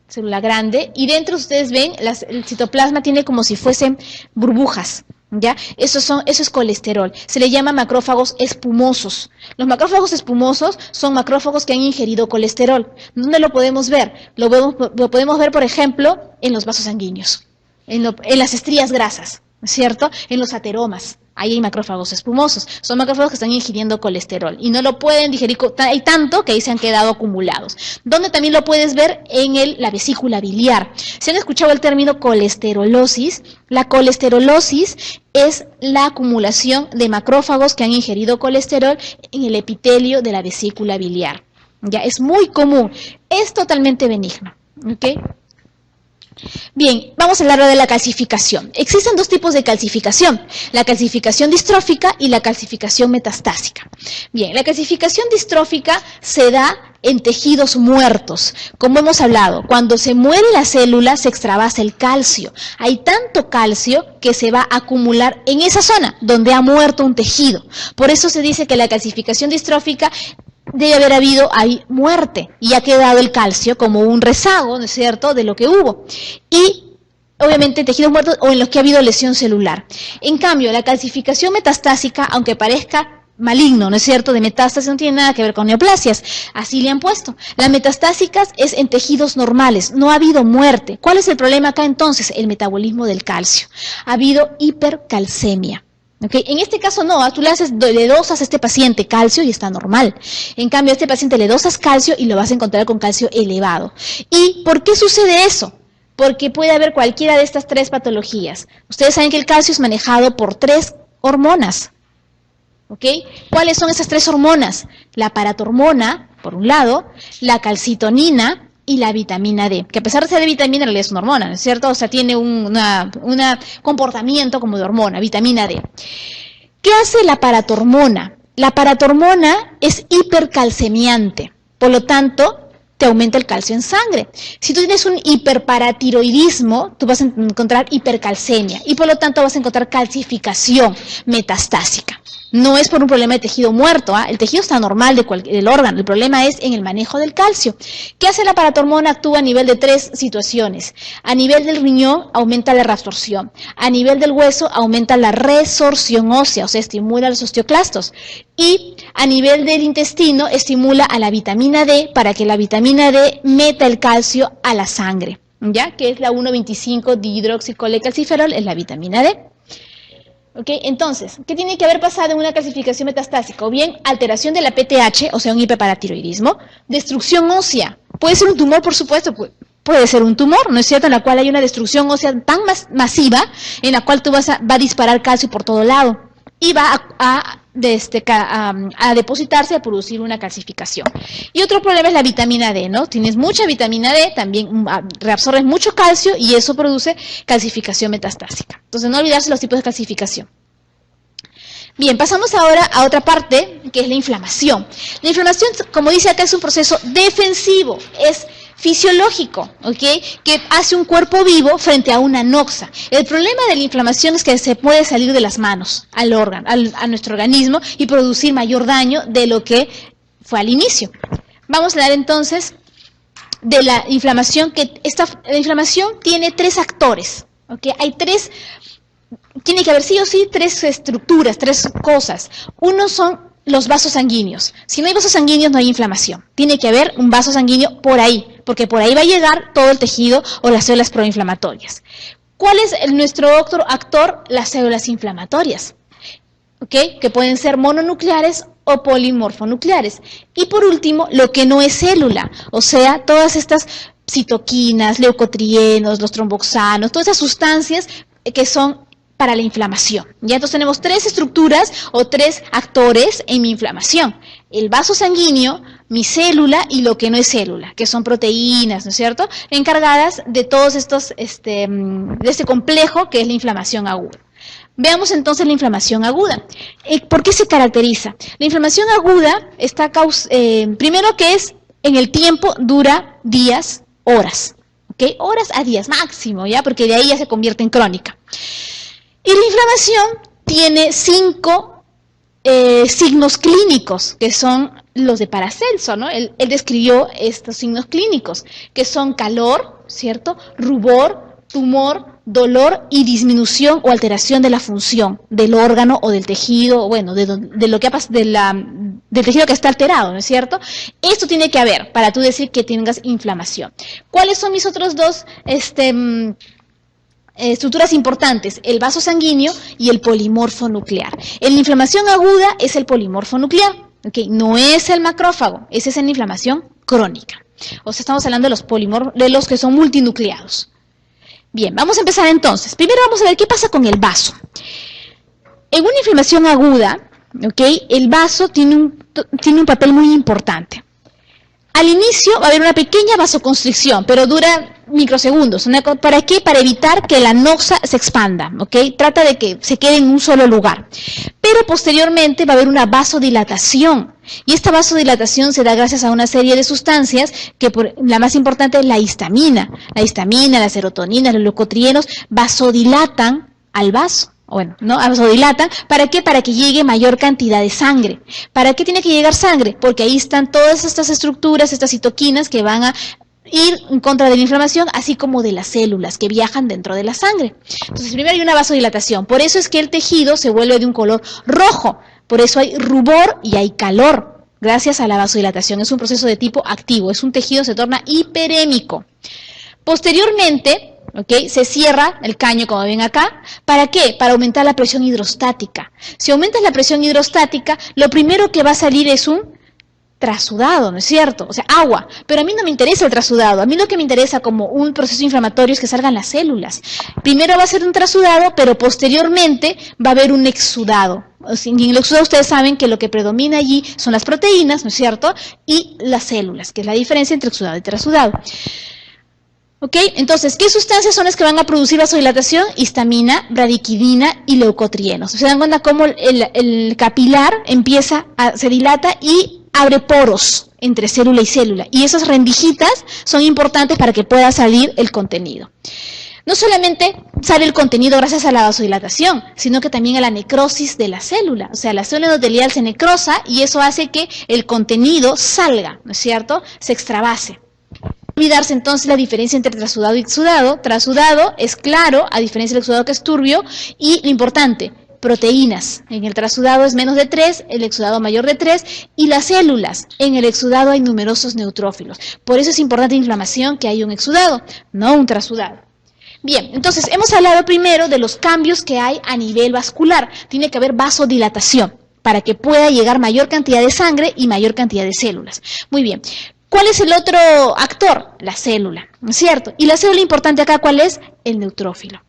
A: célula grande, y dentro ustedes ven, el citoplasma tiene como si fuesen burbujas, ¿ya? Eso es colesterol. Se le llama macrófagos espumosos. Los macrófagos espumosos son macrófagos que han ingerido colesterol. ¿Dónde lo podemos ver? Lo podemos ver, por ejemplo, en los vasos sanguíneos, en las estrías grasas, ¿cierto? En los ateromas. Ahí hay macrófagos espumosos. Son macrófagos que están ingiriendo colesterol y no lo pueden digerir. Hay tanto que ahí se han quedado acumulados. ¿Dónde también lo puedes ver? En la vesícula biliar. Si han escuchado el término colesterolosis, la colesterolosis es la acumulación de macrófagos que han ingerido colesterol en el epitelio de la vesícula biliar. Ya es muy común. Es totalmente benigno. ¿Ok? Bien, vamos a hablar de la calcificación. Existen dos tipos de calcificación, la calcificación distrófica y la calcificación metastásica. Bien, la calcificación distrófica se da en tejidos muertos. Como hemos hablado, cuando se muere la célula se extravasa el calcio. Hay tanto calcio que se va a acumular en esa zona donde ha muerto un tejido. Por eso se dice que la calcificación distrófica debe haber habido ahí muerte y ha quedado el calcio como un rezago, ¿no es cierto?, de lo que hubo. Y obviamente tejidos muertos o en los que ha habido lesión celular. En cambio, la calcificación metastásica, aunque parezca maligno, ¿no es cierto?, de metástasis, no tiene nada que ver con neoplasias. Así le han puesto. Las metastásicas es en tejidos normales, no ha habido muerte. ¿Cuál es el problema acá entonces? El metabolismo del calcio. Ha habido hipercalcemia. ¿Okay? En este caso no, tú le dosas a este paciente calcio y está normal. En cambio a este paciente le dosas calcio y lo vas a encontrar con calcio elevado. ¿Y por qué sucede eso? Porque puede haber cualquiera de estas 3 patologías. Ustedes saben que el calcio es manejado por 3 hormonas. ¿Ok? ¿Cuáles son esas 3 hormonas? La paratormona, por un lado, la calcitonina y la vitamina D, que a pesar de ser de vitamina, en realidad es una hormona, ¿no es cierto? O sea, tiene un comportamiento como de hormona, vitamina D. ¿Qué hace la paratormona? La paratormona es hipercalcemiante, por lo tanto, te aumenta el calcio en sangre. Si tú tienes un hiperparatiroidismo, tú vas a encontrar hipercalcemia y por lo tanto vas a encontrar calcificación metastásica. No es por un problema de tejido muerto, el tejido está normal del órgano, el problema es en el manejo del calcio. ¿Qué hace la paratormona? Actúa a nivel de 3 situaciones. A nivel del riñón aumenta la reabsorción, a nivel del hueso aumenta la resorción ósea, o sea, estimula los osteoclastos. Y a nivel del intestino estimula a la vitamina D para que la vitamina D meta el calcio a la sangre, ¿ya? Que es la 1,25 dihidroxicolecalciferol, es la vitamina D. ¿Ok? Entonces, ¿qué tiene que haber pasado en una calcificación metastásica? O bien alteración de la PTH, o sea, un hiperparatiroidismo, destrucción ósea. Puede ser un tumor, por supuesto, puede ser un tumor, ¿no es cierto?, en la cual hay una destrucción ósea tan masiva, en la cual va a disparar calcio por todo lado y va a depositarse, a producir una calcificación. Y otro problema es la vitamina D, ¿no? Tienes mucha vitamina D, también reabsorbes mucho calcio y eso produce calcificación metastásica. Entonces, no olvidarse los tipos de calcificación. Bien, pasamos ahora a otra parte, que es la inflamación. La inflamación, como dice acá, es un proceso defensivo, es fisiológico, ¿ok?, que hace un cuerpo vivo frente a una noxa. El problema de la inflamación es que se puede salir de las manos al órgano, a nuestro organismo y producir mayor daño de lo que fue al inicio. Vamos a hablar entonces de la inflamación, la inflamación tiene 3 actores, ¿ok? Tiene que haber sí o sí 3 estructuras, 3 cosas. Uno son los vasos sanguíneos. Si no hay vasos sanguíneos, no hay inflamación. Tiene que haber un vaso sanguíneo por ahí, porque por ahí va a llegar todo el tejido o las células proinflamatorias. ¿Cuál es nuestro otro actor? Las células inflamatorias, ¿ok?, que pueden ser mononucleares o polimorfonucleares. Y por último, lo que no es célula, o sea, todas estas citoquinas, leucotrienos, los tromboxanos, todas esas sustancias que son para la inflamación. Ya entonces tenemos 3 estructuras o 3 actores en mi inflamación. El vaso sanguíneo, mi célula y lo que no es célula, que son proteínas, ¿no es cierto?, encargadas de todos estos, de este complejo que es la inflamación aguda. Veamos entonces la inflamación aguda. ¿Por qué se caracteriza? La inflamación aguda está primero que es en el tiempo, dura días, horas. ¿Ok? Horas a días máximo, ¿ya? Porque de ahí ya se convierte en crónica. Y la inflamación tiene 5 signos clínicos, que son los de Paracelso, ¿no? Él describió estos signos clínicos, que son calor, ¿cierto?, rubor, tumor, dolor y disminución o alteración de la función del órgano o del tejido, bueno, de lo que ha pasado, del tejido que está alterado, ¿no es cierto? Esto tiene que haber para tú decir que tengas inflamación. ¿Cuáles son mis otros 2 estructuras importantes? El vaso sanguíneo y el polimorfo nuclear. En la inflamación aguda es el polimorfo nuclear, ¿okay? No es el macrófago, esa es en la inflamación crónica. O sea, estamos hablando de los que son multinucleados. Bien, vamos a empezar entonces. Primero vamos a ver qué pasa con el vaso. En una inflamación aguda, ¿okay?, el vaso tiene un papel muy importante. Al inicio va a haber una pequeña vasoconstricción, pero dura microsegundos. ¿Para qué? Para evitar que la noxa se expanda, ¿ok? Trata de que se quede en un solo lugar. Pero posteriormente va a haber una vasodilatación. Y esta vasodilatación se da gracias a una serie de sustancias, que la más importante es la histamina. La histamina, la serotonina, los leucotrienos vasodilatan al vaso. Bueno, ¿no? Vasodilatan, ¿para qué? Para que llegue mayor cantidad de sangre. ¿Para qué tiene que llegar sangre? Porque ahí están todas estas estructuras, estas citoquinas que van a ir en contra de la inflamación, así como de las células que viajan dentro de la sangre. Entonces, primero hay una vasodilatación. Por eso es que el tejido se vuelve de un color rojo. Por eso hay rubor y hay calor, gracias a la vasodilatación. Es un proceso de tipo activo, es un tejido que se torna hiperémico. Posteriormente, ¿ok?, se cierra el caño, como ven acá. ¿Para qué? Para aumentar la presión hidrostática. Si aumentas la presión hidrostática, lo primero que va a salir es un trasudado, ¿no es cierto? O sea, agua. Pero a mí no me interesa el trasudado. A mí lo que me interesa como un proceso inflamatorio es que salgan las células. Primero va a ser un trasudado, pero posteriormente va a haber un exudado. Y en el exudado ustedes saben que lo que predomina allí son las proteínas, ¿no es cierto? Y las células, que es la diferencia entre exudado y trasudado. ¿Ok? Entonces, ¿qué sustancias son las que van a producir vasodilatación? Histamina, bradiquidina y leucotrienos. ¿Se dan cuenta cómo el capilar se dilata y abre poros entre célula y célula? Y esas rendijitas son importantes para que pueda salir el contenido. No solamente sale el contenido gracias a la vasodilatación, sino que también a la necrosis de la célula. O sea, la célula endotelial se necrosa y eso hace que el contenido salga, ¿no es cierto? Se extravase. Olvidarse entonces la diferencia entre trasudado y exudado. Trasudado es claro, a diferencia del exudado que es turbio, y lo importante, proteínas. En el trasudado es menos de 3, el exudado mayor de 3, y las células. En el exudado hay numerosos neutrófilos. Por eso es importante en inflamación que haya un exudado, no un trasudado. Bien, entonces hemos hablado primero de los cambios que hay a nivel vascular. Tiene que haber vasodilatación para que pueda llegar mayor cantidad de sangre y mayor cantidad de células. Muy bien. ¿Cuál es el otro actor? La célula, ¿no es cierto? Y la célula importante acá, ¿cuál es? El neutrófilo.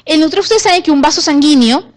A: El neutrófilo, ustedes saben que un vaso sanguíneo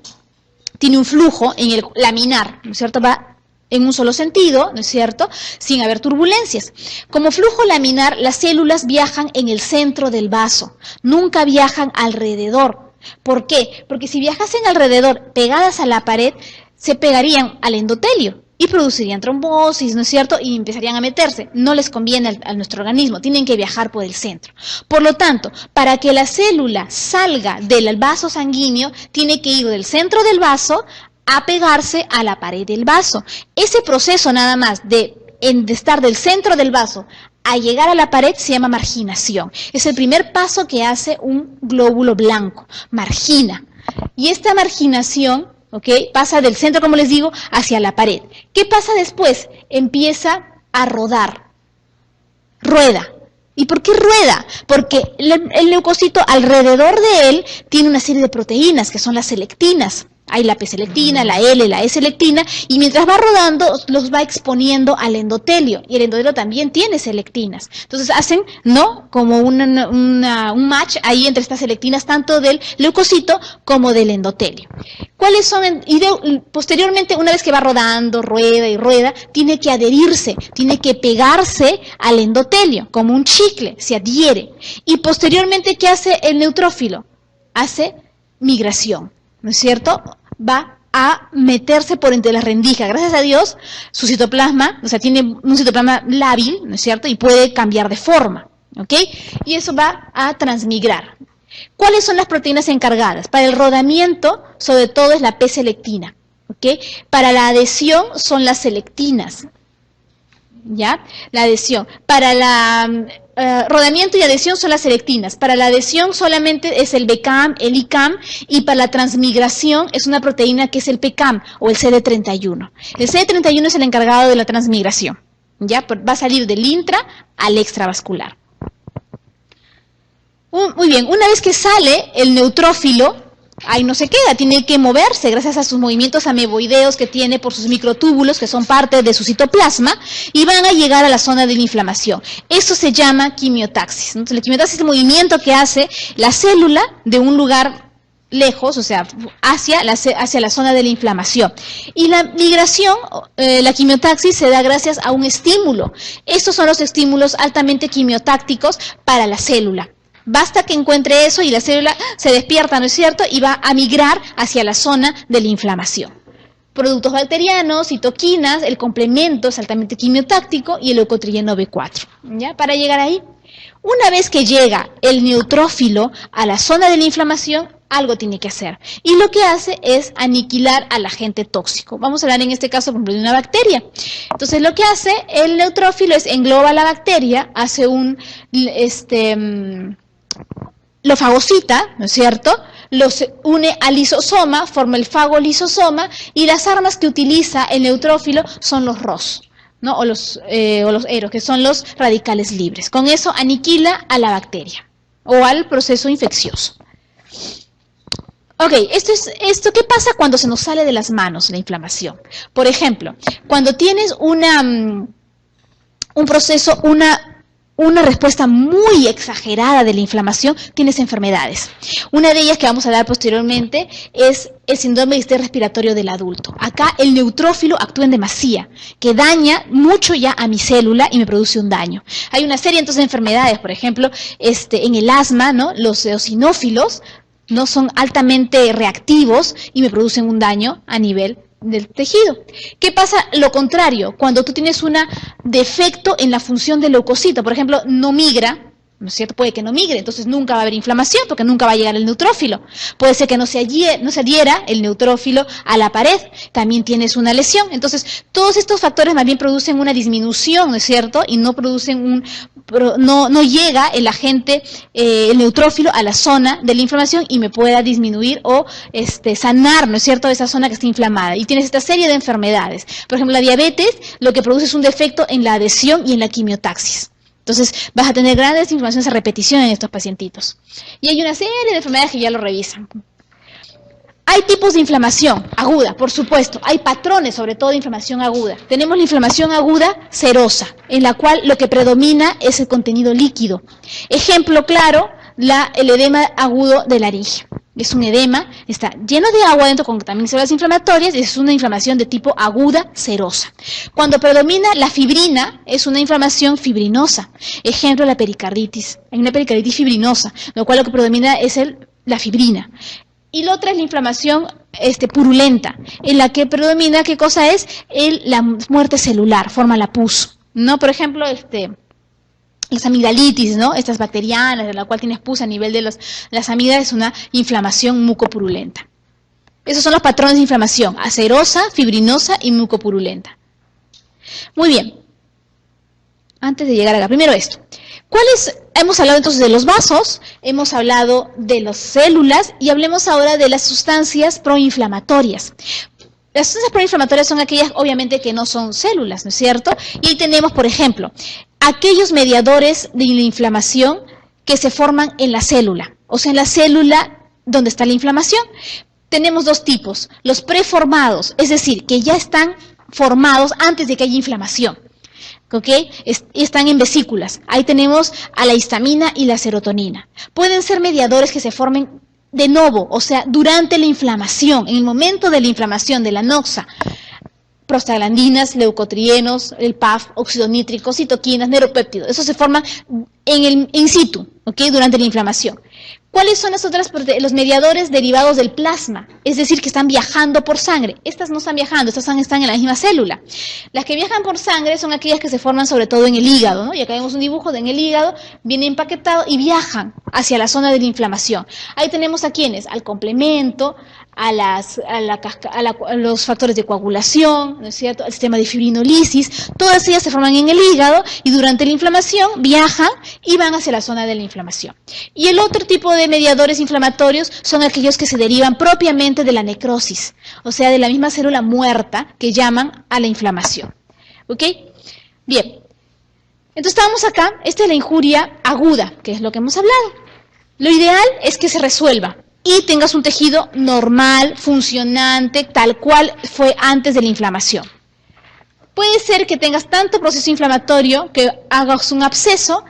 A: tiene un flujo en el laminar, ¿no es cierto? Va en un solo sentido, ¿no es cierto? Sin haber turbulencias. Como flujo laminar, las células viajan en el centro del vaso, nunca viajan alrededor. ¿Por qué? Porque si viajasen alrededor, pegadas a la pared, se pegarían al endotelio y producirían trombosis, ¿no es cierto? Y empezarían a meterse. No les conviene a nuestro organismo, tienen que viajar por el centro. Por lo tanto, para que la célula salga del vaso sanguíneo, tiene que ir del centro del vaso a pegarse a la pared del vaso. Ese proceso nada más de estar del centro del vaso a llegar a la pared se llama marginación. Es el primer paso que hace un glóbulo blanco, margina. Y esta marginación, ¿ok?, pasa del centro, como les digo, hacia la pared. ¿Qué pasa después? Empieza a rodar. Rueda. ¿Y por qué rueda? Porque el leucocito alrededor de él tiene una serie de proteínas que son las selectinas. Hay la P-selectina, la L, la E-selectina, y mientras va rodando los va exponiendo al endotelio, y el endotelio también tiene selectinas. Entonces hacen, ¿no?, como un match ahí entre estas selectinas, tanto del leucocito como del endotelio. ¿Cuáles son? Y posteriormente, una vez que va rodando, rueda y rueda, tiene que adherirse, tiene que pegarse al endotelio, como un chicle, se adhiere. Y posteriormente, ¿qué hace el neutrófilo? Hace migración, ¿no es cierto? Va a meterse por entre las rendijas. Gracias a Dios, su citoplasma, o sea, tiene un citoplasma lábil, ¿no es cierto? Y puede cambiar de forma, ¿ok? Y eso va a transmigrar. ¿Cuáles son las proteínas encargadas? Para el rodamiento, sobre todo, es la P-selectina, ¿ok? Para la adhesión son las selectinas, ¿ya? La adhesión. Para la rodamiento y adhesión son las selectinas. Para la adhesión solamente es el BCAM, el ICAM, y para la transmigración es una proteína que es el PCAM o el CD31. El CD31 es el encargado de la transmigración, ¿ya? Va a salir del intra al extravascular. Muy bien, una vez que sale el neutrófilo, ahí no se queda, tiene que moverse gracias a sus movimientos ameboideos que tiene por sus microtúbulos, que son parte de su citoplasma, y van a llegar a la zona de la inflamación. Eso se llama quimiotaxis. Entonces, la quimiotaxis es el movimiento que hace la célula de un lugar lejos, o sea, hacia la zona de la inflamación. Y la migración, la quimiotaxis, se da gracias a un estímulo. Estos son los estímulos altamente quimiotácticos para la célula. Basta que encuentre eso y la célula se despierta, ¿no es cierto?, y va a migrar hacia la zona de la inflamación. Productos bacterianos, citoquinas, el complemento es altamente quimiotáctico y el leucotrieno B4, ¿ya? Para llegar ahí. Una vez que llega el neutrófilo a la zona de la inflamación, algo tiene que hacer. Y lo que hace es aniquilar al agente tóxico. Vamos a hablar en este caso, por ejemplo, de una bacteria. Entonces, lo que hace el neutrófilo es engloba la bacteria, hace lo fagocita, ¿no es cierto?, los une al lisosoma, forma el fagolisosoma, y las armas que utiliza el neutrófilo son los ROS, ¿no? o los EROS, que son los radicales libres. Con eso aniquila a la bacteria o al proceso infeccioso. Ok, ¿qué pasa cuando se nos sale de las manos la inflamación? Por ejemplo, cuando tienes un proceso, una respuesta muy exagerada de la inflamación, tienes enfermedades. Una de ellas que vamos a dar posteriormente es el síndrome de estrés respiratorio del adulto. Acá el neutrófilo actúa en demasía, que daña mucho ya a mi célula y me produce un daño. Hay una serie entonces de enfermedades, por ejemplo, en el asma, ¿no? Los eosinófilos no son altamente reactivos y me producen un daño a nivel del tejido. ¿Qué pasa lo contrario? Cuando tú tienes un defecto en la función del leucocito, por ejemplo, no migra, ¿no es cierto? Puede que no migre, entonces nunca va a haber inflamación porque nunca va a llegar el neutrófilo. Puede ser que no se adhiera el neutrófilo a la pared, también tienes una lesión. Entonces, todos estos factores más bien producen una disminución, ¿no es cierto? Y no producen no llega el agente, el neutrófilo a la zona de la inflamación y me pueda disminuir o sanar, ¿no es cierto?, esa zona que está inflamada. Y tienes esta serie de enfermedades. Por ejemplo, la diabetes lo que produce es un defecto en la adhesión y en la quimiotaxis. Entonces, vas a tener grandes inflamaciones a repetición en estos pacientitos. Y hay una serie de enfermedades que ya lo revisan. Hay tipos de inflamación aguda, por supuesto. Hay patrones, sobre todo, de inflamación aguda. Tenemos la inflamación aguda serosa, en la cual lo que predomina es el contenido líquido. Ejemplo claro, el edema agudo de laringe. Es un edema, está lleno de agua dentro con también células inflamatorias, y es una inflamación de tipo aguda serosa. Cuando predomina la fibrina, es una inflamación fibrinosa. Ejemplo, la pericarditis. Hay una pericarditis fibrinosa, lo cual lo que predomina es la fibrina. Y la otra es la inflamación purulenta, en la que predomina, ¿qué cosa es? La muerte celular, forma la pus, ¿no? Por ejemplo, las amigdalitis, ¿no? Estas bacterianas, de la cual tienes pus a nivel de las amígdalas, es una inflamación mucopurulenta. Esos son los patrones de inflamación: acerosa, fibrinosa y mucopurulenta. Muy bien. Antes de llegar acá, primero esto. Hemos hablado entonces de los vasos, hemos hablado de las células y hablemos ahora de las sustancias proinflamatorias. Las sustancias proinflamatorias son aquellas, obviamente, que no son células, ¿no es cierto? Y ahí tenemos, por ejemplo, aquellos mediadores de la inflamación que se forman en la célula, o sea, en la célula donde está la inflamación. Tenemos dos tipos: los preformados, es decir, que ya están formados antes de que haya inflamación. ¿Ok? Están en vesículas. Ahí tenemos a la histamina y la serotonina. Pueden ser mediadores que se formen de novo, o sea, durante la inflamación, en el momento de la inflamación de la noxa. Prostaglandinas, leucotrienos, el PAF, óxido nítrico, citoquinas, neuropéptidos. Eso se forma in situ, ¿ok? Durante la inflamación. ¿Cuáles son los mediadores derivados del plasma? Es decir, que están viajando por sangre. Estas no están viajando, estas están en la misma célula. Las que viajan por sangre son aquellas que se forman sobre todo en el hígado, ¿no? Y acá vemos un dibujo de en el hígado, viene empaquetado y viajan hacia la zona de la inflamación. Ahí tenemos a quienes, al complemento, a los factores de coagulación, ¿no es cierto?, al sistema de fibrinolisis. Todas ellas se forman en el hígado y durante la inflamación viajan y van hacia la zona de la inflamación. Y el otro tipo de mediadores inflamatorios son aquellos que se derivan propiamente de la necrosis, o sea, de la misma célula muerta que llaman a la inflamación. ¿Ok? Bien. Entonces estábamos acá, esta es la injuria aguda, que es lo que hemos hablado. Lo ideal es que se resuelva y tengas un tejido normal, funcionante, tal cual fue antes de la inflamación. Puede ser que tengas tanto proceso inflamatorio que hagas un absceso,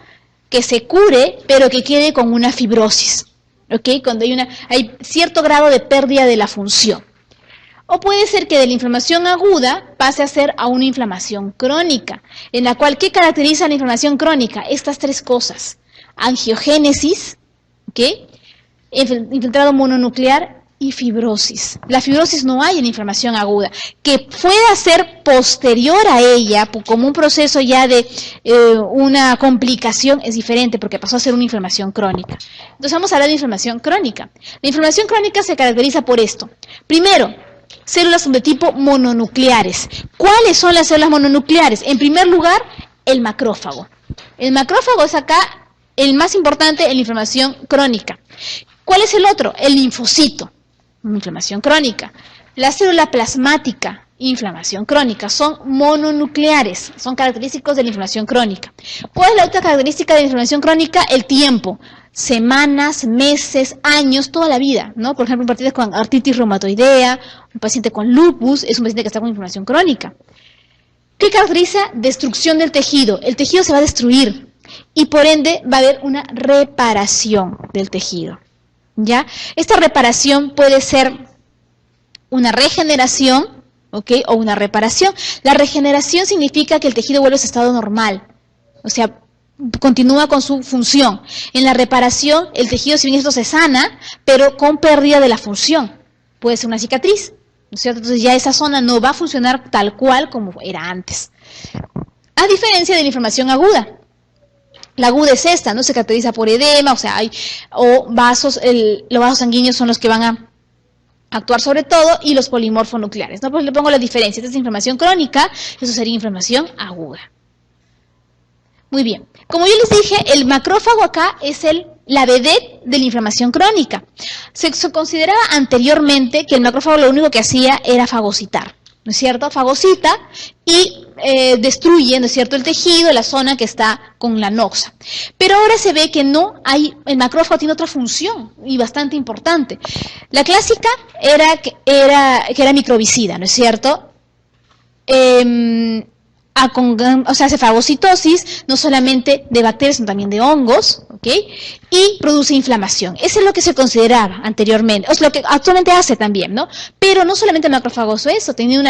A: que se cure, pero que quede con una fibrosis, ¿ok? Cuando hay cierto grado de pérdida de la función. O puede ser que de la inflamación aguda pase a ser a una inflamación crónica, en la cual, ¿qué caracteriza la inflamación crónica? Estas tres cosas: angiogénesis, ¿ok?, infiltrado mononuclear y fibrosis. La fibrosis no hay en inflamación aguda. Que pueda ser posterior a ella, como un proceso ya de una complicación, es diferente, porque pasó a ser una inflamación crónica. Entonces vamos a hablar de inflamación crónica. La inflamación crónica se caracteriza por esto. Primero, células de tipo mononucleares. ¿Cuáles son las células mononucleares? En primer lugar, el macrófago. El macrófago es acá el más importante en la inflamación crónica. ¿Cuál es el otro? El linfocito, inflamación crónica. La célula plasmática, inflamación crónica. Son mononucleares, son característicos de la inflamación crónica. ¿Cuál es la otra característica de la inflamación crónica? El tiempo. Semanas, meses, años, toda la vida, ¿no? Por ejemplo, un paciente con artritis reumatoidea, un paciente con lupus, es un paciente que está con inflamación crónica. ¿Qué caracteriza? Destrucción del tejido. El tejido se va a destruir y por ende va a haber una reparación del tejido, ¿ya? Esta reparación puede ser una regeneración, ¿ok? O una reparación. La regeneración significa que el tejido vuelve a su estado normal, o sea, continúa con su función. En la reparación, el tejido, si bien esto se sana, pero con pérdida de la función. Puede ser una cicatriz, ¿no es cierto? Entonces ya esa zona no va a funcionar tal cual como era antes. A diferencia de la inflamación aguda. La aguda es esta, ¿no? Se caracteriza por edema, o sea, los vasos sanguíneos son los que van a actuar sobre todo, y los polimorfonucleares, ¿no? Pues le pongo la diferencia. Esta es inflamación crónica, eso sería inflamación aguda. Muy bien. Como yo les dije, el macrófago acá es la vedette de la inflamación crónica. Se consideraba anteriormente que el macrófago lo único que hacía era fagocitar, ¿no es cierto? Fagocita y destruye, ¿no es cierto?, el tejido, la zona que está con la noxa. Pero ahora se ve que el macrófago tiene otra función y bastante importante. La clásica era que era microbicida, ¿no es cierto? Hace fagocitosis no solamente de bacterias, sino también de hongos, ¿ok? Y produce inflamación. Eso es lo que se consideraba anteriormente, es lo que actualmente hace también, ¿no? Pero no solamente el macrofagoso eso, tenía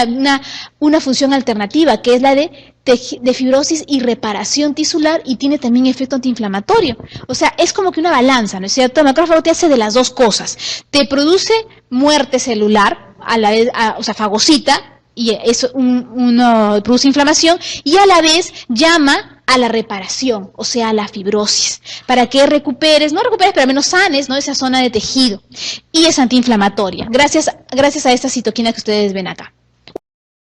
A: una función alternativa, que es la de fibrosis y reparación tisular, y tiene también efecto antiinflamatorio. O sea, es como que una balanza, ¿no es cierto? El macrófago te hace de las dos cosas. Te produce muerte celular, a la vez, o sea, fagocita, y eso uno produce inflamación, y a la vez llama a la reparación, o sea, a la fibrosis, para que no recuperes, pero al menos sanes, ¿no?, esa zona de tejido, y es antiinflamatoria, gracias a esta citoquina que ustedes ven acá.